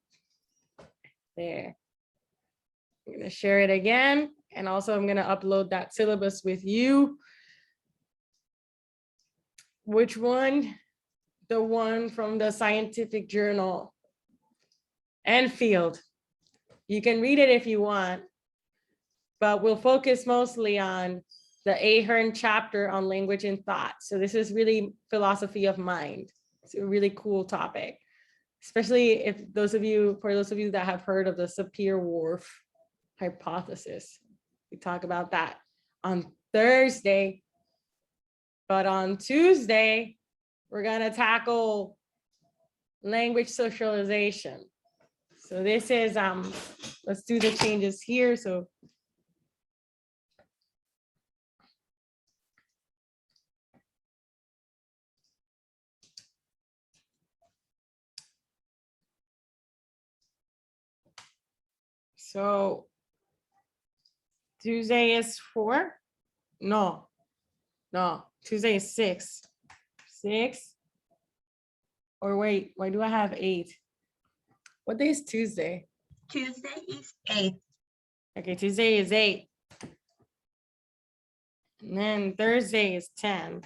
There. I'm gonna share it again. And also I'm gonna upload that syllabus with you. Which one? The one from the scientific journal Enfield. You can read it if you want, but we'll focus mostly on the Ahern chapter on language and thought. So this is really philosophy of mind. It's a really cool topic, especially if for those of you that have heard of the Sapir-Whorf hypothesis. We talk about that on Thursday. But on Tuesday, we're gonna tackle language socialization. So this is, let's do the changes here. So Tuesday is 4? No, Tuesday is 6. 6? Or wait, why do I have 8? What day is Tuesday? Tuesday is 8. Okay, Tuesday is 8. And then Thursday is 10.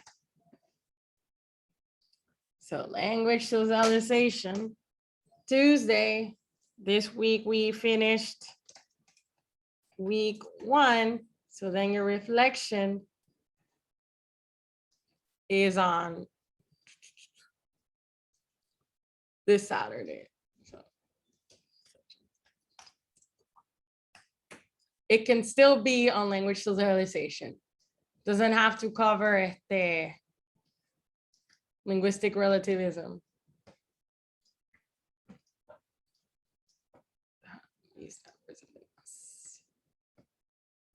So language socialization. Tuesday, this week we finished week 1. So then your reflection is on this Saturday. So it can still be on language socialization. Doesn't have to cover the linguistic relativism.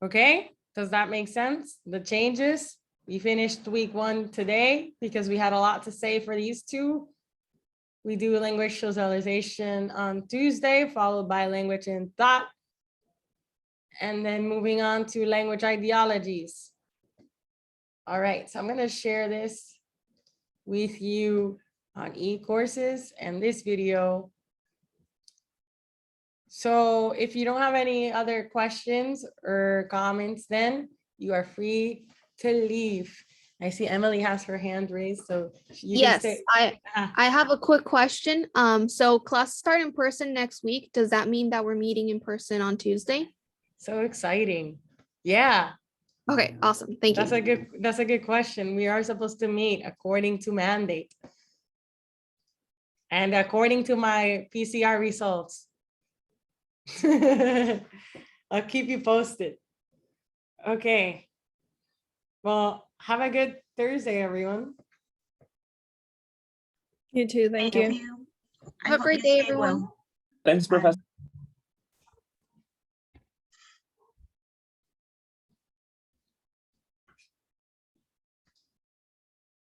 Okay, does that make sense? The changes, we finished week 1 today because we had a lot to say for these two. We do language socialization on Tuesday, followed by language and thought. And then moving on to language ideologies. All right, so I'm gonna share this with you on e-courses and this video. So if you don't have any other questions or comments, then you are free to leave. I see Emily has her hand raised, so you can Yes, stay. I have a quick question. So class start in person next week. Does that mean that we're meeting in person on Tuesday? So exciting. Yeah, Okay, awesome. Thank you. that's a good question. We are supposed to meet according to mandate. And according to my PCR results. I'll keep you posted. Okay. Well, have a good Thursday, everyone. You too. Thank you. I Have a hope great you day, stay well. everyone. Thanks, Bye. Professor.